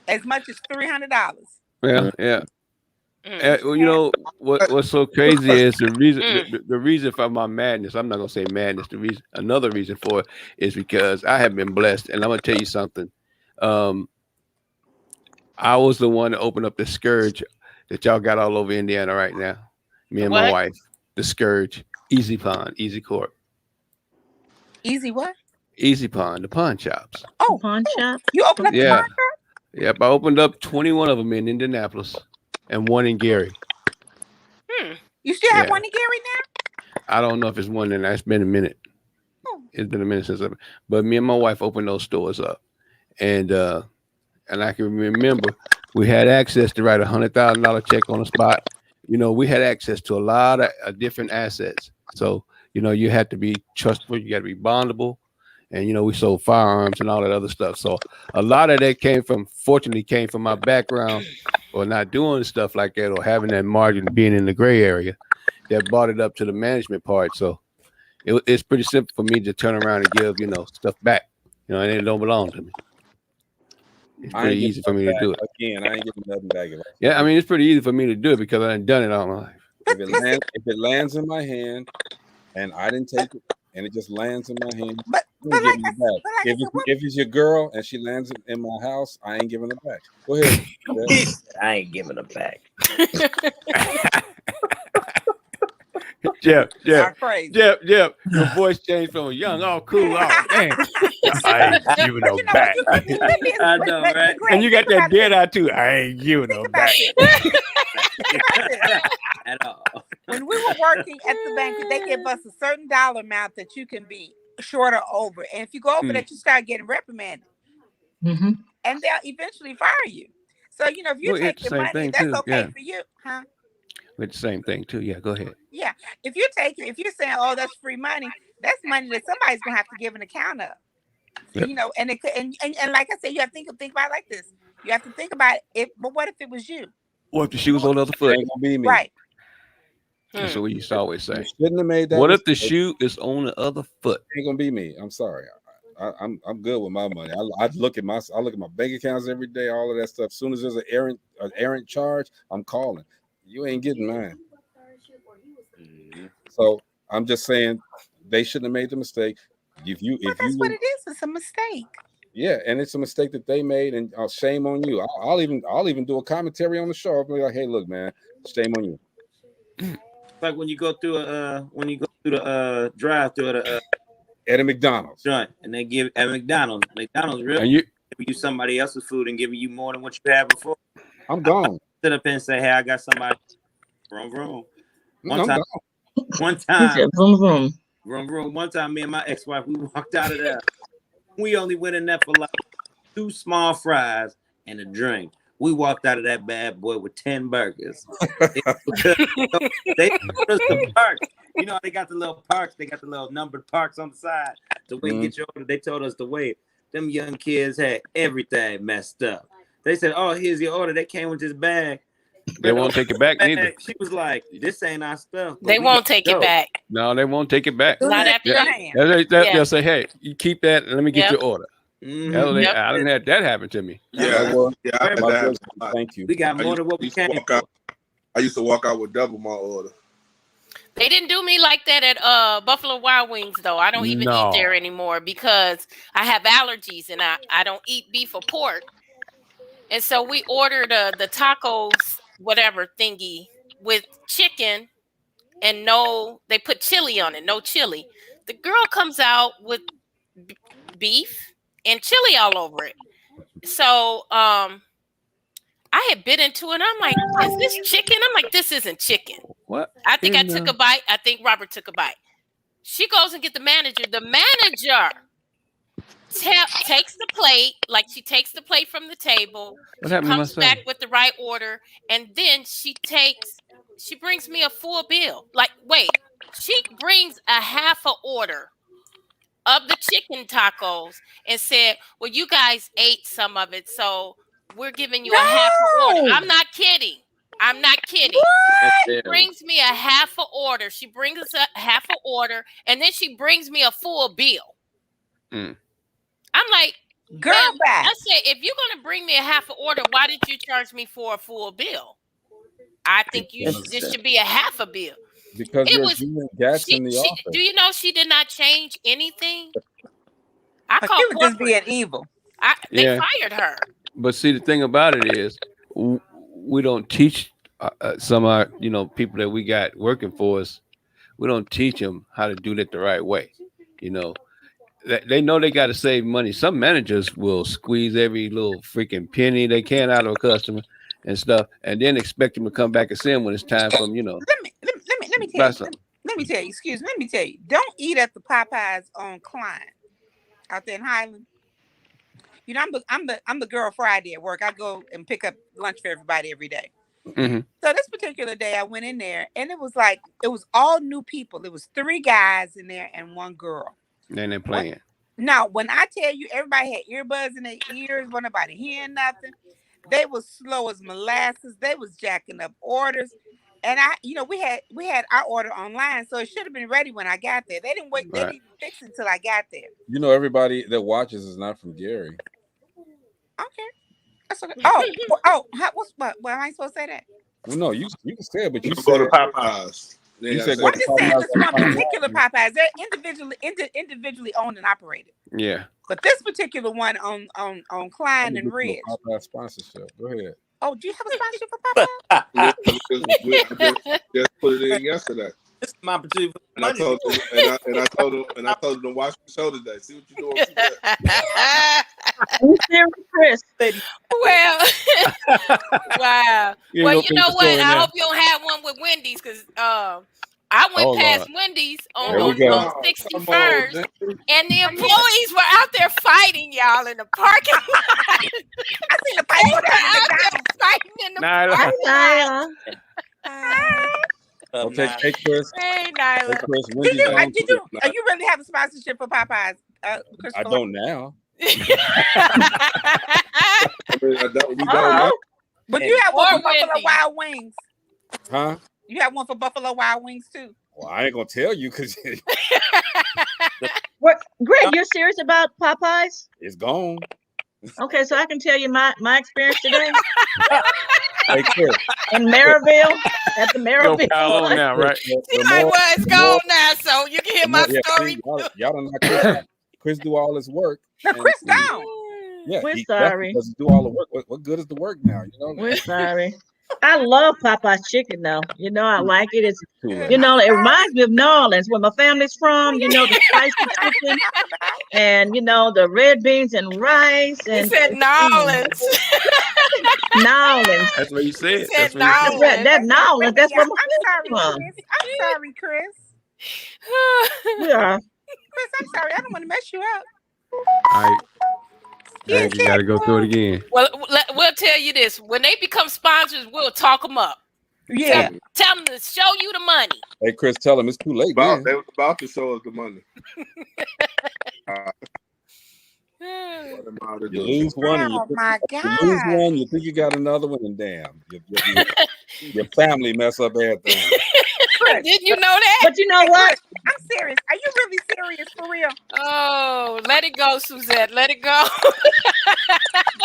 as much as $300. Yeah. You know what's so crazy is the reason for my madness. I'm not gonna say madness. Another reason for it is because I have been blessed, and I'm gonna tell you something. I was the one that opened up the scourge that y'all got all over Indiana right now. Me and my wife, the scourge, Easy Pond, Easy Corp. Easy what? Easy Pond, the pawn shops. Oh, pawn shop. You opened up the pawn shop? Yep, I opened up 21 of them in Indianapolis. And one in Gary. You still have one in Gary now? I don't know if it's one in there. It's been a minute. It's been a minute since but me and my wife opened those stores up. And I can remember we had access to write $100,000 check on the spot. We had access to a lot of different assets. So, you had to be trustworthy, you got to be bondable. And, we sold firearms and all that other stuff. So a lot of that fortunately came from my background or not doing stuff like that or having that margin being in the gray area that brought it up to the management part. So it's pretty simple for me to turn around and give, stuff back, and it don't belong to me. It's pretty easy for me to do it. Again, I ain't getting nothing back. Yeah, I mean, it's pretty easy for me to do it because I've done it all my life. If it lands in my hand and I didn't take it, and it just lands in my hand, if it's your girl and she lands in my house, I ain't giving it back. Go ahead. I ain't giving it back. Jeff, your voice changed from a young, all cool, dang. I ain't giving them back. I know, right? And you got that dead eye too. I ain't giving them back. At all. When we were working at the bank, they give us a certain dollar amount that you can be short or over. And if you go over that, you start getting reprimanded. Mm-hmm. And they'll eventually fire you. So, if you take the money, that's okay for you. Huh? With the same thing too. Yeah, go ahead. Yeah. If you're saying, oh, that's free money, that's money that somebody's going to have to give an account of. Yep. And it could, and like I said, you have to think about it like this. You have to think about it. But what if it was you? What if the shoe was on the other foot? Ain't gonna be me. Right. That's what we used to always say. You shouldn't have made that. What if the shoe is on the other foot? Ain't gonna be me. I'm sorry. I'm good with my money. I look at my bank accounts every day, all of that stuff. As soon as there's an errant charge, I'm calling. You ain't getting mine. So I'm just saying they shouldn't have made the mistake. That's what it is. It's a mistake. Yeah, and it's a mistake that they made, and shame on you. I'll even do a commentary on the show. I'll be like, hey, look, man, shame on you. Like when you go through the drive-through at a McDonald's, joint, and they give at McDonald's really giving you somebody else's food and giving you more than what you had before. I'm gone. Sit up and say, hey, I got somebody. Vroom. One time. Vroom. One time, me and my ex-wife, we walked out of there. We only went in there for like 2 small fries and a drink. We walked out of that bad boy with 10 burgers. They told us the park. They got the little parks. They got the little numbered parks on the side. So when you get your order, they told us to wait. Them young kids had everything messed up. They said, oh, here's your order. They came with this bag. They won't take it back neither. She was like, this ain't our stuff. They won't take it back. No, they won't take it back. Not after your hand. They'll say, hey, you keep that and let me get your order. Mm-hmm. I didn't have that happen to me. Thank you. We got more than what we came for. I used to walk out with double my order. They didn't do me like that at Buffalo Wild Wings, though. I don't even eat there anymore because I have allergies and I don't eat beef or pork. And so we ordered the tacos, whatever thingy, with chicken and they put chili on it, no chili. The girl comes out with beef and chili all over it. So I had bit into it. I'm like, is this chicken? I'm like, this isn't chicken. What? I think I took a bite. I think Robert took a bite. She goes and get the manager. The manager takes the plate, like she takes the plate from the table. She comes back with the right order, and then she brings me a full bill. Like, wait, she brings a half a order of the chicken tacos and said, well, you guys ate some of it, so we're giving you a half a order. I'm not kidding. She brings me a half a order. She brings us a half a order, and then she brings me a full bill. I'm like, girl, I said, if you're going to bring me a half a order, why did you charge me for a full bill? I think this should be a half a bill. Because there's gas in the office. Do you know she did not change anything? She was just being evil. They fired her. But see, the thing about it is, we don't teach some of our, people that we got working for us. We don't teach them how to do that the right way. They know they got to save money. Some managers will squeeze every little freaking penny they can out of a customer and stuff, and then expect them to come back and see them when it's time for them. Let me tell you. Let me tell you. Don't eat at the Popeyes on Klein out there in Highland. I'm the girl Friday at work. I go and pick up lunch for everybody every day. Mm-hmm. So this particular day, I went in there, and it was all new people. It was 3 guys in there and 1 girl. And they're playing. Now, when I tell you, everybody had earbuds in their ears, wasn't nobody hearing nothing. They was slow as molasses. They was jacking up orders. And we had our order online, so it should have been ready when I got there. They didn't wait. Right. They didn't fix it until I got there. Everybody that watches is not from Gary. Okay, that's okay. What? Am I supposed to say that? Well, no, you can say it, but you go to Popeyes. You said I'm just saying this one particular Popeyes. They're individually owned and operated. Yeah. But this particular one on Klein and Ridge. Popeyes sponsorship. Go ahead. Oh, do you have a sponsorship for Popeyes? just put it in yesterday. This is my particular. And I told them to watch the show today. See what you're doing. Chris. Well, wow. Well, you know what? I hope you don't have one with Wendy's because I went past Wendy's on 61st, and the employees were out there fighting, y'all, in the parking lot. I seen the fight fighting in the parking lot. Okay, hey Chris. Hey, Nyla. Hey, Chris, you really have a sponsorship for Popeyes? I don't now. But you have one for Buffalo Wild Wings. Huh? You have one for Buffalo Wild Wings too. Well, I ain't gonna tell you because Greg, you're serious about Popeyes? It's gone. Okay, so I can tell you my experience today. Hey, Chris. In Maryville, at the Maryville. On now, right? It's gone now, so you can hear my story. Y'all don't know Chris. Chris do all his work. No, Chris down. Yeah, we're sorry. Doesn't do all the work. What good is the work now? We're sorry. I love Popeye's chicken though. I like it. It's it reminds me of New Orleans, where my family's from. The spicy chicken, and the red beans and rice. And he said New Orleans. New Orleans. That's what you said. That's New Orleans. That's New Orleans. That's where I'm sorry, Chris. Yeah. Chris, I'm sorry. I don't want to mess you up. All right. You got to go through it again. Well, we'll tell you this. When they become sponsors, we'll talk them up. Yeah. Tell them to show you the money. Hey, Chris, tell them it's too late. They were about to show us the money. You lose one. Oh, my God. You lose one, you think you got another one, and damn, your family mess up everything. Didn't you know that? But you know what? I'm serious. Are you really serious for real? Oh, let it go, Suzette. Let it go.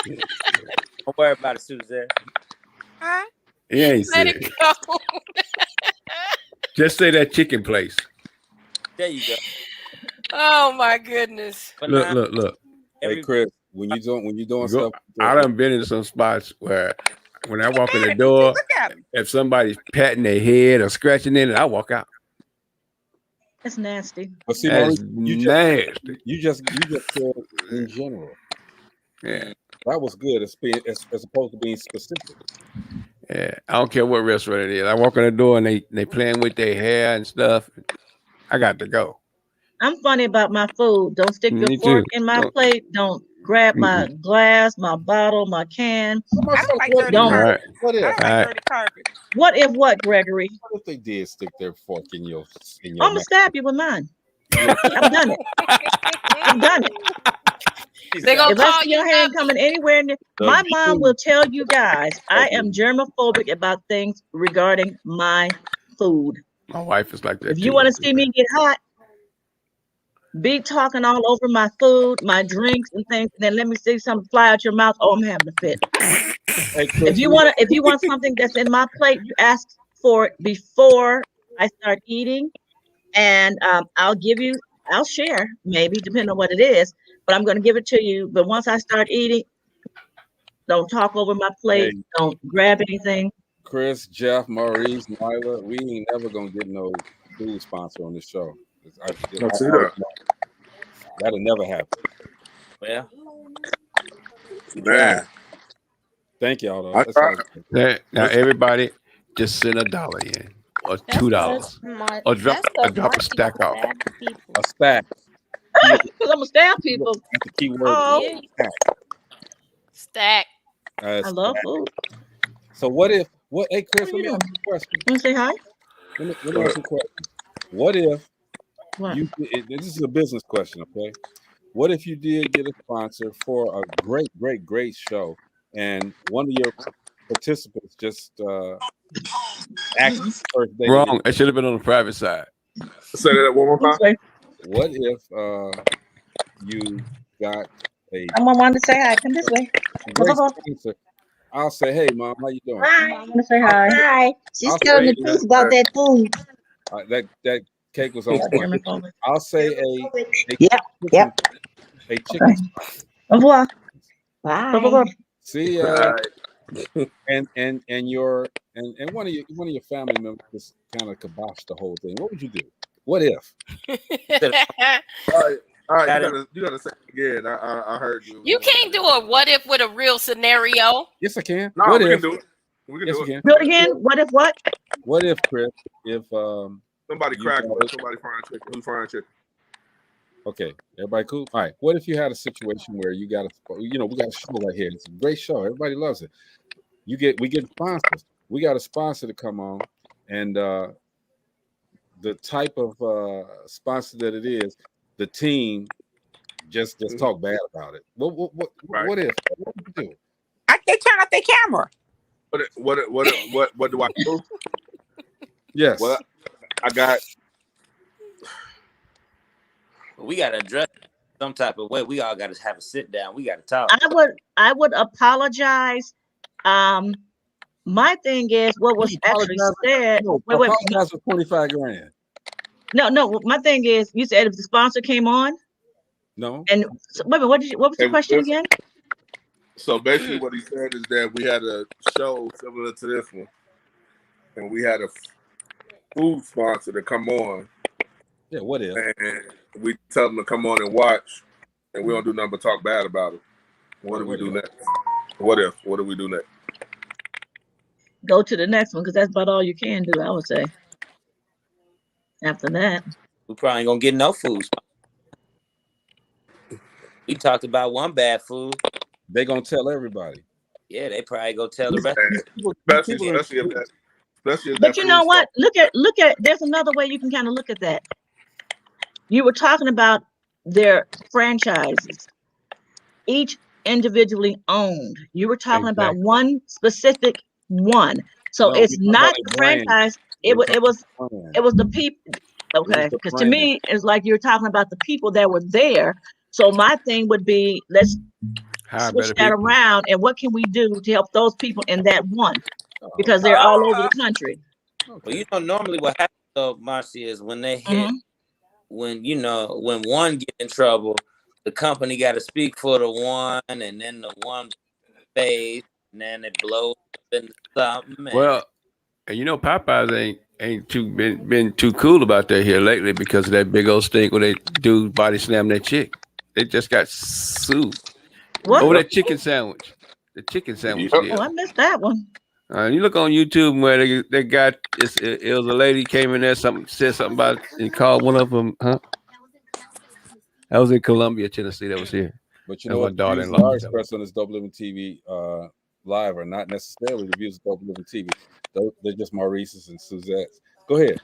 Don't worry about it, Suzette. Huh? Yeah, let it go. Just say that chicken place. There you go. Oh my goodness. But Look. Hey Chris, when you doing stuff, I done been in some spots where when I walk in the door, if somebody's patting their head or scratching in it, I walk out. That's nasty. But see, That's Maurice, nasty. You just said in general. Yeah. That was good. As opposed to being specific. Yeah. I don't care what restaurant it is. I walk in the door and they playing with their hair and stuff. I got to go. I'm funny about my food. Don't stick your fork in my plate. Don't grab my glass, my bottle, my can. I don't like dirty carpet. What if? I don't like dirty carpet. What if what, Gregory? What if they did stick their fork in your I'm gonna stab you with mine. I've done it. I've done it. They gonna if I call see you your hand coming anywhere near, my mom will tell you guys I am germophobic about things regarding my food. My wife is like that. If you want to see me get hot, be talking all over my food, my drinks and things, and then let me see something fly out your mouth. Oh, I'm having a fit. If you want something that's in my plate, you ask for it before I start eating, and I'll share, maybe depending on what it is, but I'm going to give it to you. But once I start eating, don't talk over my plate. Hey, don't grab anything. Chris, Jeff, Maurice, Nyla, we ain't never going to get no food sponsor on this show. That'll never happen. Well, man. Thank y'all. Though. Now everybody just send $1 in or $2 or drop a stack off. A stack. Because I'm gonna stab people. That's the key word. Stack. I love food. So what if? Hey Chris, let me ask you a question. You want to say hi? Let me ask you a question. What if? This is a business question, okay? What if you did get a sponsor for a great show, and one of your participants just asked first day? Wrong. It should have been on the private side. Say that one more time. What if you got a? Someone wanted to say hi. Come this way. Great sponsor. I'll say, hey, Mom, how you doing? Hi. I want to say hi. Hi. She's telling the truth about that food. That cake was on point. I'll say a chicken. Au revoir. Bye. See, and one of your family members just kind of kiboshed the whole thing. What would you do? What if? All right, you gotta say it again. I heard you. You can't do a what if with a real scenario. Yes, I can. No, what we if? can do it. We can yes, do we it. can. Do it again. What if what? What if, Chris? If somebody cracked with somebody frying chicken. Who's frying chicken? Okay, everybody cool? All right. What if you had a situation where we got a show right here. It's a great show. Everybody loves it. We get sponsors. We got a sponsor to come on, and the type of sponsor that it is, the team just talk bad about it. What if? What would you do? They turn off their camera. What do I do? Yes. Well, I got. We got to address some type of way. We all got to have a sit down. We got to talk. I would apologize. My thing is what was actually said. Wait. Apologize for $25,000. No. My thing is, you said if the sponsor came on. No. And what was the question again? So basically, what he said is that we had a show similar to this one, and we had a food sponsor to come on. Yeah, what if? And we tell them to come on and watch, and we don't do nothing but talk bad about it. What do we do next? What if? What do we do next? Go to the next one, because that's about all you can do, I would say. After that, we probably ain't gonna get no food. We talked about one bad food. They gonna tell everybody. Yeah, they probably go tell the rest. But you know what? Look at. There's another way you can kind of look at that. You were talking about their franchises, each individually owned. You were talking about one specific one. So it's not the franchise. It was the people. Okay, because to me, it's like you're talking about the people that were there. So my thing would be, let's switch that around, and what can we do to help those people in that one? Because they're all over the country. Well, normally what happens So Marcy is when they hit, when when one get in trouble, the company got to speak for the one, and then the one fades, and then it blows up into something. Well, and Popeyes ain't been too cool about that here lately because of that big old stink where they do body slam that chick. They just got sued over that chicken sandwich. The chicken sandwich deal. Oh, I missed that one. You look on YouTube where they got it was a lady came in there, said something about it and called one of them, huh? That was in Columbia, Tennessee. That was here. But you know what? The views are expressed on this Dope Living TV live are not necessarily the views of Dope Living TV. They're just Maurice's and Suzette's. Go ahead.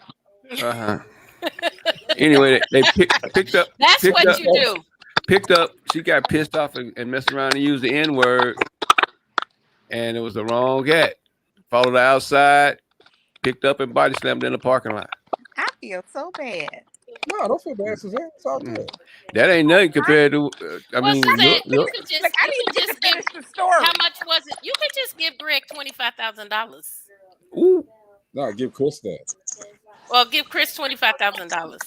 Anyway, they picked up. That's what you do. Picked up. She got pissed off and messed around and used the N-word, and it was the wrong cat. Followed her outside, picked up and body slammed in the parking lot. I feel so bad. No, don't feel bad, Suzette. It's all good. That ain't nothing compared to. I mean, Suzette, you could just, I need to just finish the story. How much was it? You could just give Greg $25,000. Ooh. No, give Chris that. Well, give Chris $25,000.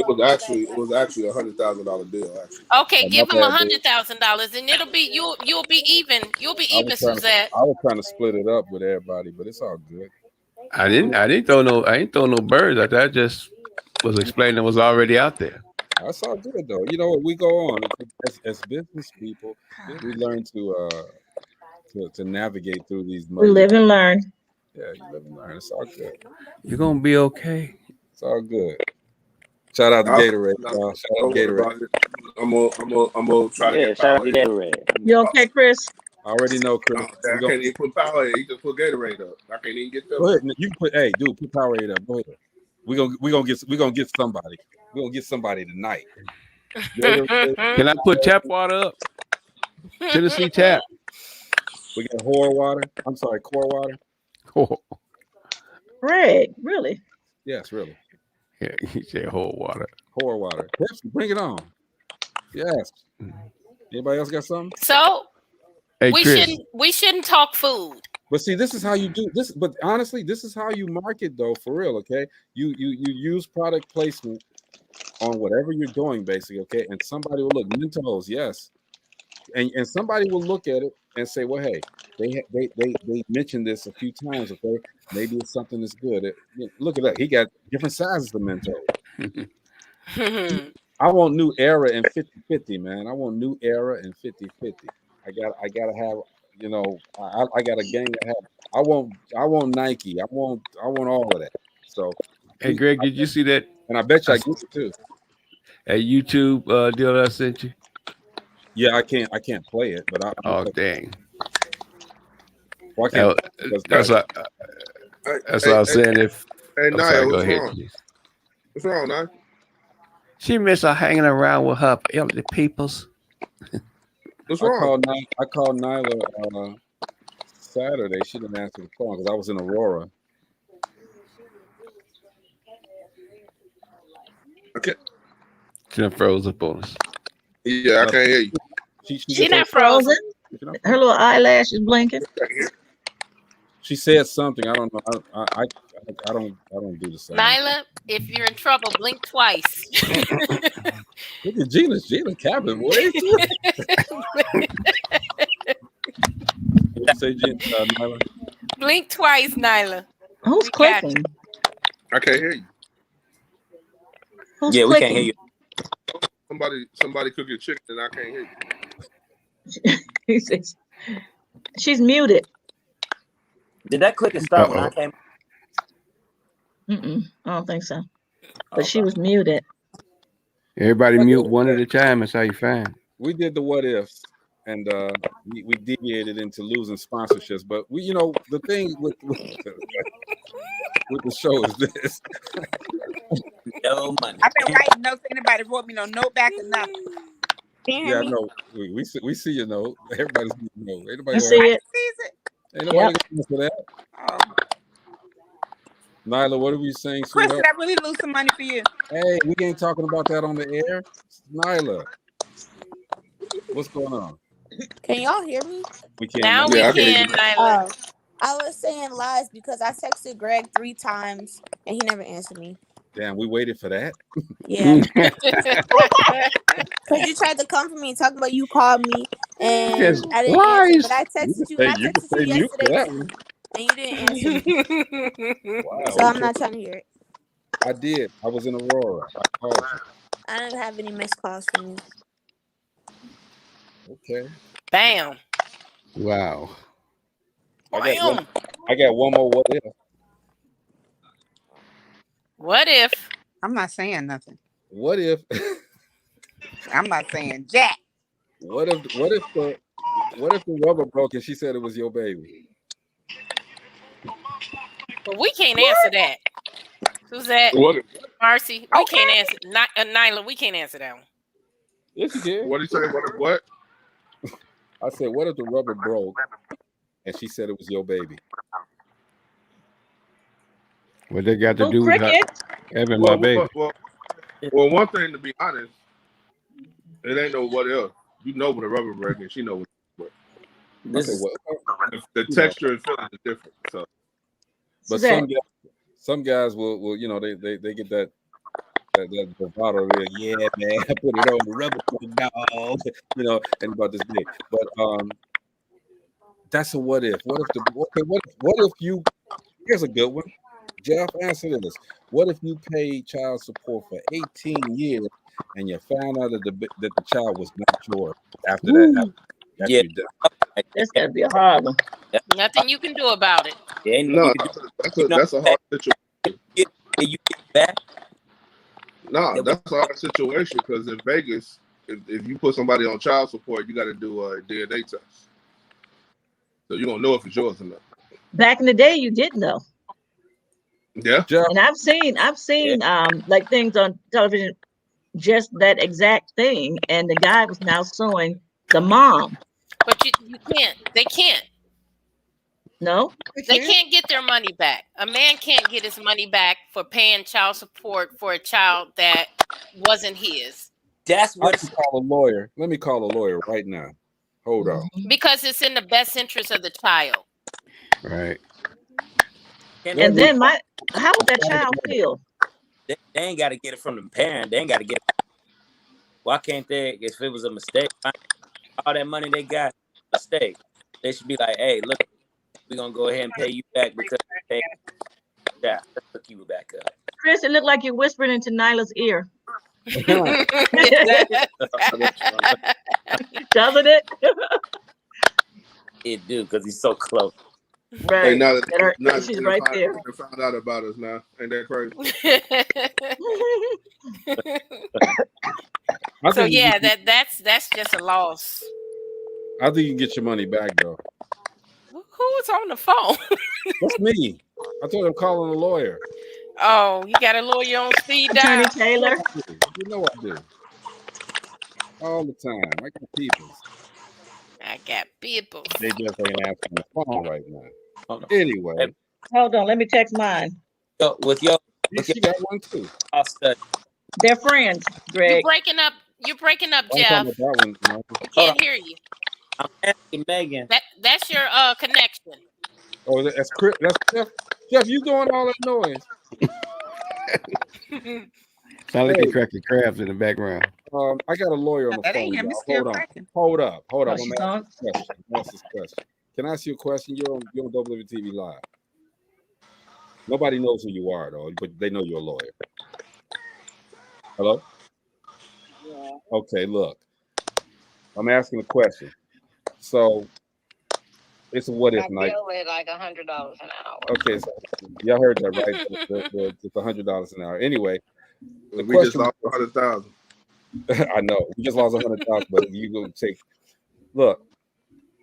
It was actually $100,000 deal. Actually. Okay, give him $100,000, and it'll be you'll be even. You'll be even, Suzette. I was trying to split it up with everybody, but it's all good. I didn't throw no birds. I just was explaining what's already out there. That's all good though. You know what? We go on as business people. We learn to navigate through these. We live and learn. Yeah, you live and learn. It's all good. You're gonna be okay. It's all good. Shout out to Gatorade. Shout out to Gatorade. I'm gonna try to get shout out to Gatorade. You okay, Chris? I already know, Chris. I can't even put Powerade. You just put Gatorade up. I can't even get that. Go ahead. You can put put Powerade up. Go ahead. We gonna get somebody. We're gonna get somebody tonight. Can I put tap water up? Tennessee tap. We got core water. Oh. Greg, really? Yes, really. Yeah, he said whole water. Core water. Pepsi, bring it on. Yes. Anybody else got something? So hey, we shouldn't talk food. But see, this is how you do this. But honestly, this is how you market, though, for real. Okay, you use product placement on whatever you're doing, basically. Okay, and somebody will look Mentos, yes, and somebody will look at it and say, well, hey, they mentioned this a few times. Okay, maybe it's something that's good. Look at that. He got different sizes of Mentos. I want new era and 50-50, man. I want new era and 50-50. I gotta have. I got a gang that have. I want Nike. I want all of that. So, hey, Greg, did you see that? And I bet you I get it too. That YouTube deal that I sent you. Yeah, I can't play it, but dang. Why can't? That's what I was saying. Hey, Naya, what's wrong? What's wrong, Naya? She miss her hanging around with her elderly peoples. What's wrong? I called Nyla Saturday. She didn't answer the phone because I was in Aurora. Okay. She done froze up on us. Yeah, I can't hear you. She not frozen. Her little eyelash is blinking. She said something. I don't know. I don't do the same. Nyla, if you're in trouble, blink twice. Look at Gina Cabin. What is say, Nyla? Blink twice, Nyla. Who's clicking? I can't hear you. Who's clicking? We can't hear you. Somebody cooking chicken and I can't hear you. She's muted. Did that clicking start when I came? I don't think so. But she was muted. Everybody mute one at a time. That's how you find. We did the what ifs, and we deviated into losing sponsorships. But the thing with the show is this. No money. I've been writing notes. Anybody wrote me no note back or nothing. Yeah, no, we see your note. Everybody's note. I see it. Ain't nobody gonna for that. Nyla, what are we saying? Chris, did I really lose some money for you? Hey, we ain't talking about that on the air. Nyla, what's going on? Can y'all hear me? We can. Now we can, Nyla. I was saying lies because I texted Greg 3 times and he never answered me. Damn, we waited for that. Yeah. Because you tried to come for me and talk about you called me and I didn't answer. But I texted you and I texted you yesterday too. And you didn't answer me. Wow, so I'm not trying to hear it. I did. I was in Aurora. I called you. I didn't have any missed calls from you. Okay. Bam. Wow. I got one more what if. What if? I'm not saying nothing. What if I'm not saying jack. What if the rubber broke and she said it was your baby? Well, we can't answer that. Suzette, Marcy, we can't answer. Nyla, we can't answer that one. Yes, you can. What did you say? What? I said, what if the rubber broke and she said it was your baby? What they got to do with having my baby? Well, one thing, to be honest, it ain't no what if. You know when a rubber break and she know what. The texture and feeling is different. So, but some guys will you know, they get that bravado there. Yeah, man, I put it on the rubber dog. You know, and about this big. But that's a what if. What if you? Here's a good one. Jeff, answer this. What if you paid child support for 18 years and you found out that the child was not yours after that? Yeah, that's gotta be a hard one. Nothing you can do about it. Yeah, no, that's a hard situation. You get back. No, that's a hard situation because in Vegas, if you put somebody on child support, you got to do a DNA test. So you don't know if it's yours or not. Back in the day, you did know. Yeah. And I've seen like things on television, just that exact thing. And the guy was now suing the mom. But you can't. They can't. No? They can't get their money back. A man can't get his money back for paying child support for a child that wasn't his. That's what. I can call a lawyer. Let me call a lawyer right now. Hold on. Because it's in the best interest of the child. Right. And then how would that child feel? They ain't got to get it from the parent. They ain't got to get it. Why can't they? If it was a mistake, all that money they got, mistake. They should be like, hey, look, we're gonna go ahead and pay you back because let's hook you back up. Chris, it looked like you're whispering into Nyla's ear. Doesn't it? It do, because he's so close. Right. Hey, now that she's right there. Found out about us now. Ain't that crazy? So yeah, that's just a loss. I think you can get your money back though. Who's on the phone? That's me. I told him calling a lawyer. Oh, you got a lawyer on speed dial? Attorney Taylor. You know I do. All the time. I got people. They just ain't answering the phone right now. Anyway. Hold on, let me text mine. She got one too. They're friends, Greg. You're breaking up, Jeff. I can't hear you. I'm asking Megan. That's your connection. Oh, that's Chris. That's Jeff. Jeff, you doing all that noise? Sound like you're cracking crabs in the background. I got a lawyer on the phone. Hold up. I'm gonna ask this question. Can I ask you a question? You're on DopelivenTV Live. Nobody knows who you are though, but they know you're a lawyer. Hello? Yeah. Okay, look. I'm asking a question. So it's a what if night. Like $100 an hour. Okay, so y'all heard that, right? It's $100 an hour. Anyway, we just lost 100,000. I know we just lost 100,000, but you go take. Look,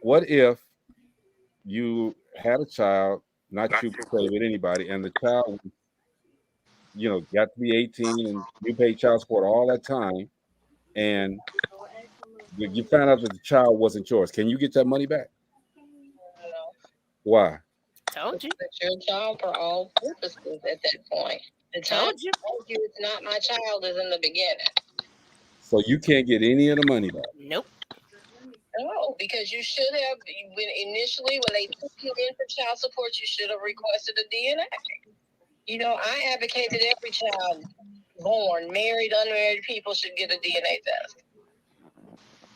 what if you had a child, not you play with anybody, and the child, got to be 18, and you paid child support all that time, and you found out that the child wasn't yours. Can you get that money back? No. Why? Told you. It's your child for all purposes at that point. The time Told you it's not my child is in the beginning. So you can't get any of the money back. Nope. No, because you should have, when they took you in for child support, you should have requested a DNA. You know, I advocate that every child born, married, unmarried people should get a DNA test.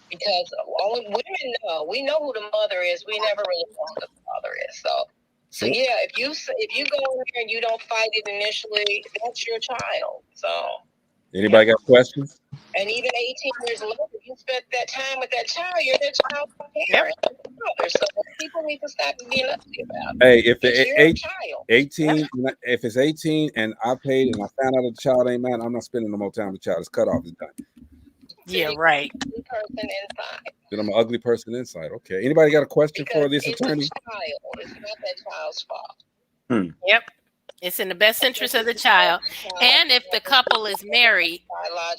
Because only women know. We know who the mother is. We never really know who the father is. So yeah, if you go in there and you don't fight it initially, that's your child. So anybody got questions? And even 18 years later, you spent that time with that child, you're that child's parent. Yep. So people need to stop being ugly about it. Hey, if it's 18, if it's 18 and I paid and I found out the child ain't mine, I'm not spending no more time with the child. It's cut off. It's done. Yeah, right. Person inside. Then I'm an ugly person inside. Okay. Anybody got a question for this attorney? It's not that child's fault. Yep. It's in the best interest of the child. And if the couple is married,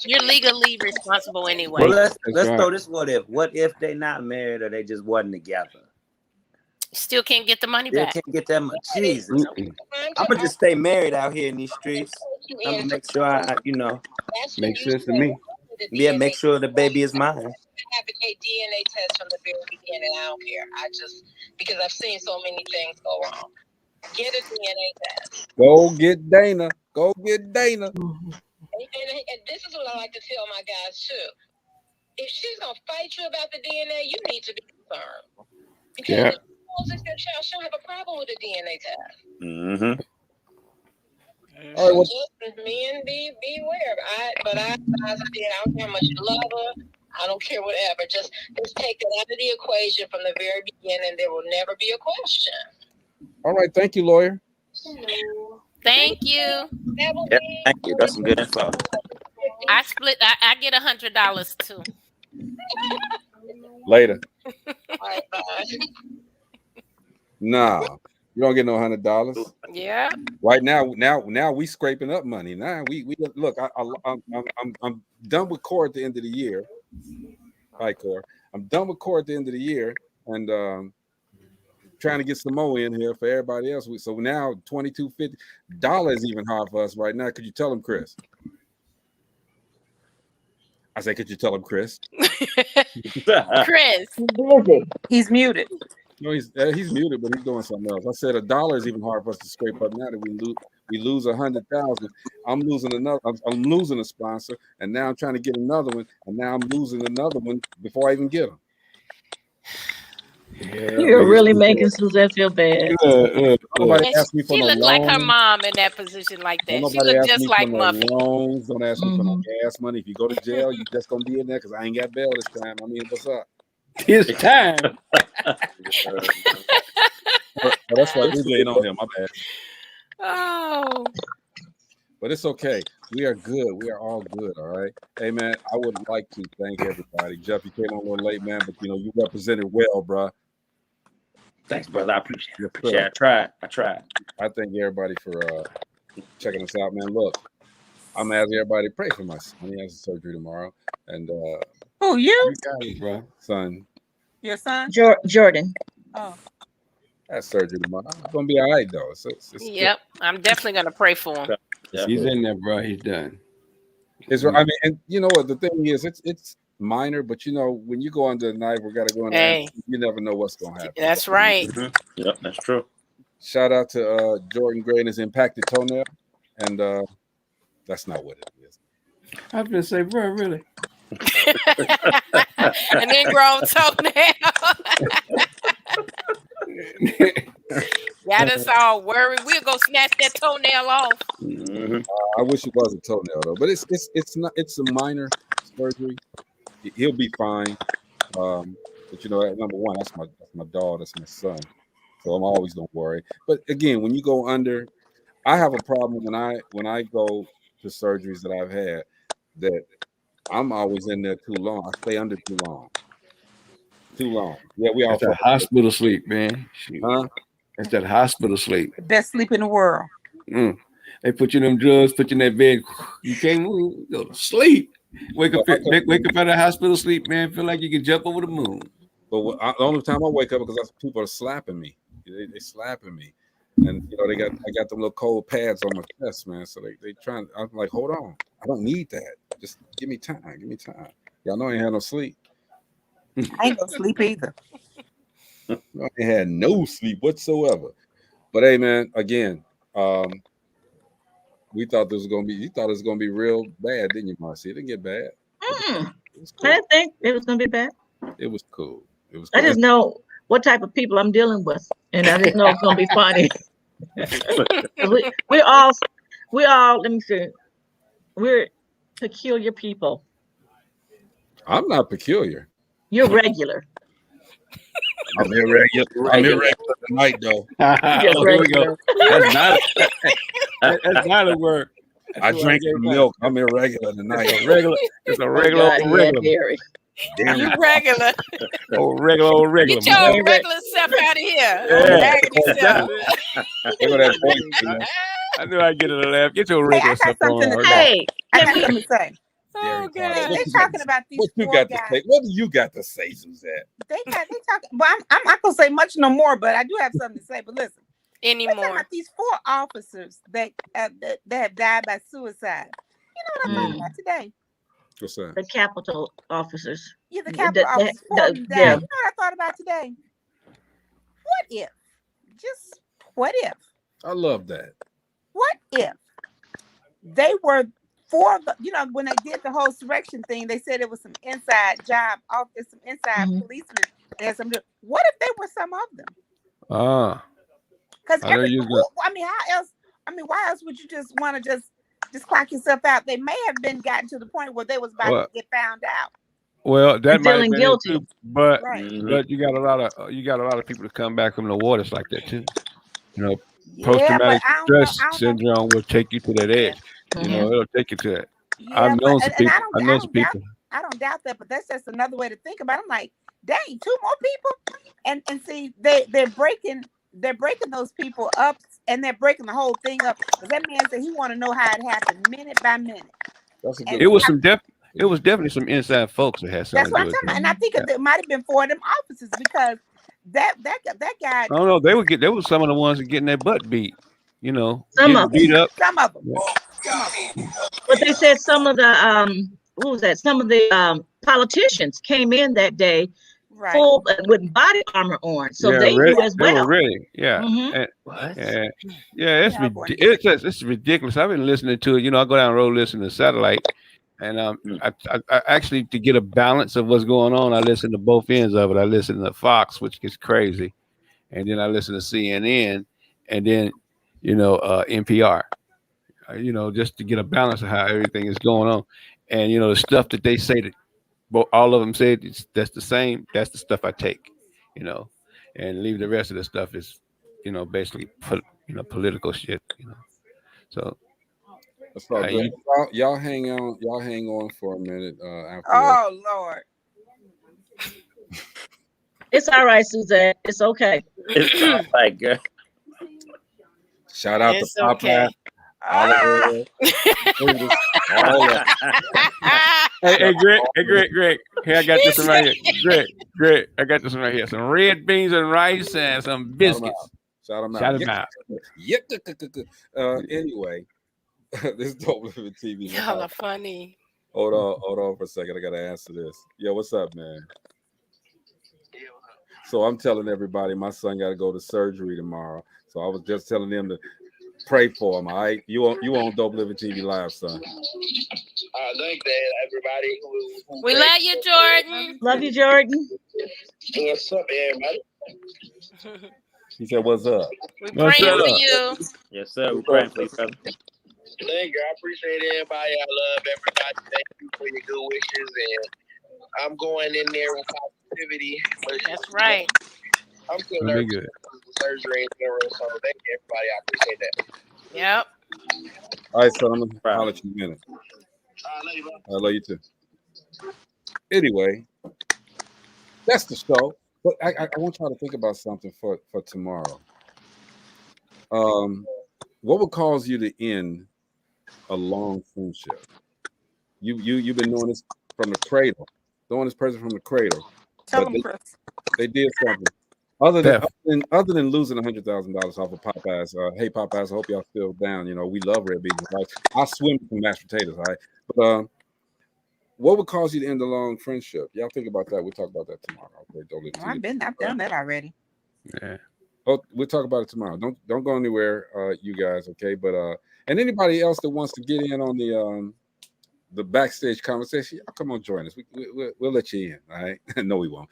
you're legally responsible anyway. Well, let's throw this what if. What if they not married or they just wasn't together? Still can't get the money back. Can't get that much. Jesus. I'm gonna just stay married out here in these streets. I'm gonna make sure I makes sense to me. Yeah, make sure the baby is mine. I advocate DNA tests from the very beginning. I don't care. Because I've seen so many things go wrong. Get a DNA test. Go get Dana. Go get Dana. And this is what I like to tell my guys too. If she's gonna fight you about the DNA, you need to be concerned. Because if your child she'll have a problem with a DNA test. Mm-hmm. All right, just men beware. But I don't care how much you love her. I don't care whatever. Just take that out of the equation from the very beginning. There will never be a question. All right, thank you, lawyer. Thank you. Yep, thank you. That's some good info. I split. I get $100 too. Later. All right, bye. Nah, you don't get no $100. Yeah. Right now we scraping up money. Now we look. I'm done with court at the end of the year. Hi, Cor. I'm done with court at the end of the year, and trying to get some more in here for everybody else. So now $22.50 is even hard for us right now. Could you tell him, Chris? I said, could you tell him, Chris? Chris. He's muted. No, he's muted, but he's doing something else. I said $1 is even hard for us to scrape up now that we lose 100,000. I'm losing another. I'm losing a sponsor, and now I'm trying to get another one, and now I'm losing another one before I even get them. Yeah, you're really making Suzette feel bad. Nobody asked me for she no looked like her mom in that position like that. She looked just like Muffy. Loans. Don't ask me for no gas money. If you go to jail, you just gonna be in there because I ain't got bail this time. I mean, what's up? It's time. That's why we ain't on him. My bad. Oh. But it's okay. We are good. We are all good. All right. Hey, man, I would like to thank everybody. Jeff, you came on a little late, man, but you represented well, bro. Thanks, brother. I appreciate it. I tried. I thank everybody for checking us out, man. Look, I'm gonna ask everybody to pray for my son. He has a surgery tomorrow, and who you got it, bro? Son. Your son? Jordan. Oh. That's surgery tomorrow. It's gonna be all right though. It's yep, I'm definitely gonna pray for him. He's in there, bro. He's done. It's I mean, and you know what the thing is, it's minor, but when you go under the knife, we gotta go in there. You never know what's gonna happen. That's right. Mm-hmm. Yep, that's true. Shout out to Jordan Gray and his impacted toenail, and that's not what it is. I was gonna say, bro, really. And then grown toenail. Got us all worried. We'll go snatch that toenail off. Mm-hmm. I wish it was a toenail though, but it's not. It's a minor surgery. He'll be fine. But number one, that's my dog. That's my son. So I'm always don't worry. But again, when you go under, I have a problem when I go to surgeries that I've had that I'm always in there too long. I stay under too long. Too long. Yeah, we all. That's that hospital sleep, man. Huh? That's that hospital sleep. The best sleep in the world. They put you in them drugs, put you in that bed. You can't move. You go to sleep. Wake up out of hospital sleep, man. Feel like you can jump over the moon. But the only time I wake up because people are slapping me. They slapping me, and I got them little cold pads on my chest, man. So they trying. I'm like, hold on, I don't need that. Just give me time. Y'all know I ain't had no sleep. I ain't gonna sleep either. I had no sleep whatsoever. But hey, man, again, we thought this was gonna be. You thought it was gonna be real bad, didn't you, Marcy? It didn't get bad. It was cool. I didn't think it was gonna be bad. It was cool. It was. Cool. I just know what type of people I'm dealing with, and I just know it's gonna be funny. we all. Let me see. We're peculiar people. I'm not peculiar. You're regular. I'm irregular. I'm irregular tonight, though. Here we go. That's not a word. I drank some milk. I'm irregular tonight. It's a regular. Damn. You regular. Regular. Get your regular self out of here. Yeah. I knew I'd get it a laugh. Get your regular self on. Hey, I got something to say. Oh, God. They're talking about these what you got to say? What do you got to say, Suzette? They talking. But I'm not gonna say much no more. But I do have something to say. But listen, anymore. About these 4 officers that have died by suicide. You know what I'm talking about today? What's that? The Capitol officers. Yeah, the Capitol officers. You know what I thought about today? What if? Just what if? I love that. What if they were for the, when they did the whole surrection thing, they said it was some inside job, some inside policemen. And what if they were some of them? Because how else? Why else would you just want to just clock yourself out? They may have been gotten to the point where they was about to get found out. Well, that might have been guilty, too, but you got a lot of people to come back from the waters like that too. Post-traumatic stress syndrome will take you to that edge. It'll take you to that. Yeah, I've known some people. I know some people. I don't doubt that, but that's just another way to think about it. I'm like, dang, 2 more people, and see, they're breaking those people up, and they're breaking the whole thing up. Because that man said he want to know how it happened, minute by minute. It was definitely some inside folks that had something. That's what I'm talking about, and I think it might have been 4 of them officers because that guy. Oh no, they were some of the ones that getting their butt beat. Some of beat up. Some of them. Yeah. But they said some of the what was that? Some of the politicians came in that day full with body armor on, so they knew as well. They were ready. Yeah. It's ridiculous. I've been listening to it. I go down the road listening to satellite, and I actually, to get a balance of what's going on, I listen to both ends of it. I listen to Fox, which gets crazy, and then I listen to CNN, and then NPR. Just to get a balance of how everything is going on, and the stuff that they say that all of them said that's the same. That's the stuff I take, and leave the rest of the stuff is, basically political shit, So that's all good. Y'all hang on for a minute. Lord, it's all right, Suzette. It's okay. It's all right, girl. Shout out to Popeye. Hey, Greg. Hey, I got this one right here. Greg, I got this one right here. Some red beans and rice and some biscuits. Shout them out. Anyway, this is DopelivenTV. Y'all are funny. Hold on for a second. I gotta answer this. Yo, what's up, man? So I'm telling everybody my son got to go to surgery tomorrow. So I was just telling them to pray for him. All right, you on DopelivenTV Live, son. Thanks, Dad, everybody. We love you, Jordan. Love you, Jordan. What's up, everybody? He said, "What's up?" We're praying for you. Yes, sir. We're praying for you, brother. Thank you. I appreciate everybody. I love everybody. Thank you for your good wishes, and I'm going in there with positivity. That's right. I'm still nervous for surgery and general, so thank you, everybody. I appreciate that. Yep. All right, son. I'm gonna holler at you in a minute. I love you too. Anyway, that's the show. But I want y'all to think about something for tomorrow. What would cause you to end a long friendship? You've been doing this from the cradle, knowing this person from the cradle. They did something other than losing $100,000 off of Popeyes. Hey Popeyes, I hope y'all still down. We love red beans. Right? I swim for mashed potatoes. All right, but what would cause you to end a long friendship? Y'all think about that. We'll talk about that tomorrow. Okay, I've done that already. Yeah. Oh, we'll talk about it tomorrow. Don't go anywhere, you guys. Okay, but and anybody else that wants to get in on the backstage conversation, y'all come on, join us. We'll let you in. All right? No, we won't.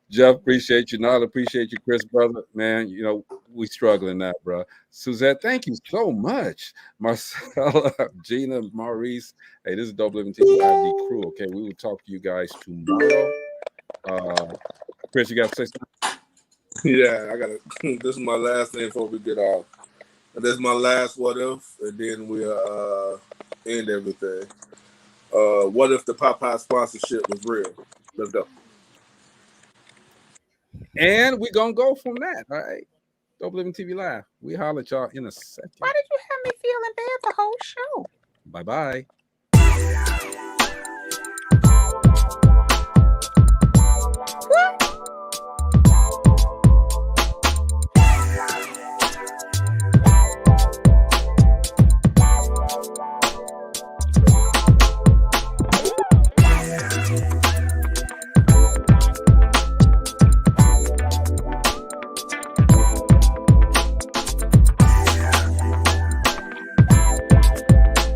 Jeff, appreciate you. Nala, appreciate you. Chris, brother, man, you know, we struggling now, bro. Suzette, thank you so much. Marcella, Gina, Maurice. Hey, this is DopelivenTV the crew. Okay, we will talk to you guys tomorrow. Chris, you got to say something? Yeah, I got to. This is my last thing before we get off. This is my last what if, and then we'll end everything. What if the Popeye sponsorship was real? Let's go. And we're going to go from that, all right? DopelivenTV Live. We holler at y'all in a second. Why did you have me feeling bad the whole show? Bye-bye. What?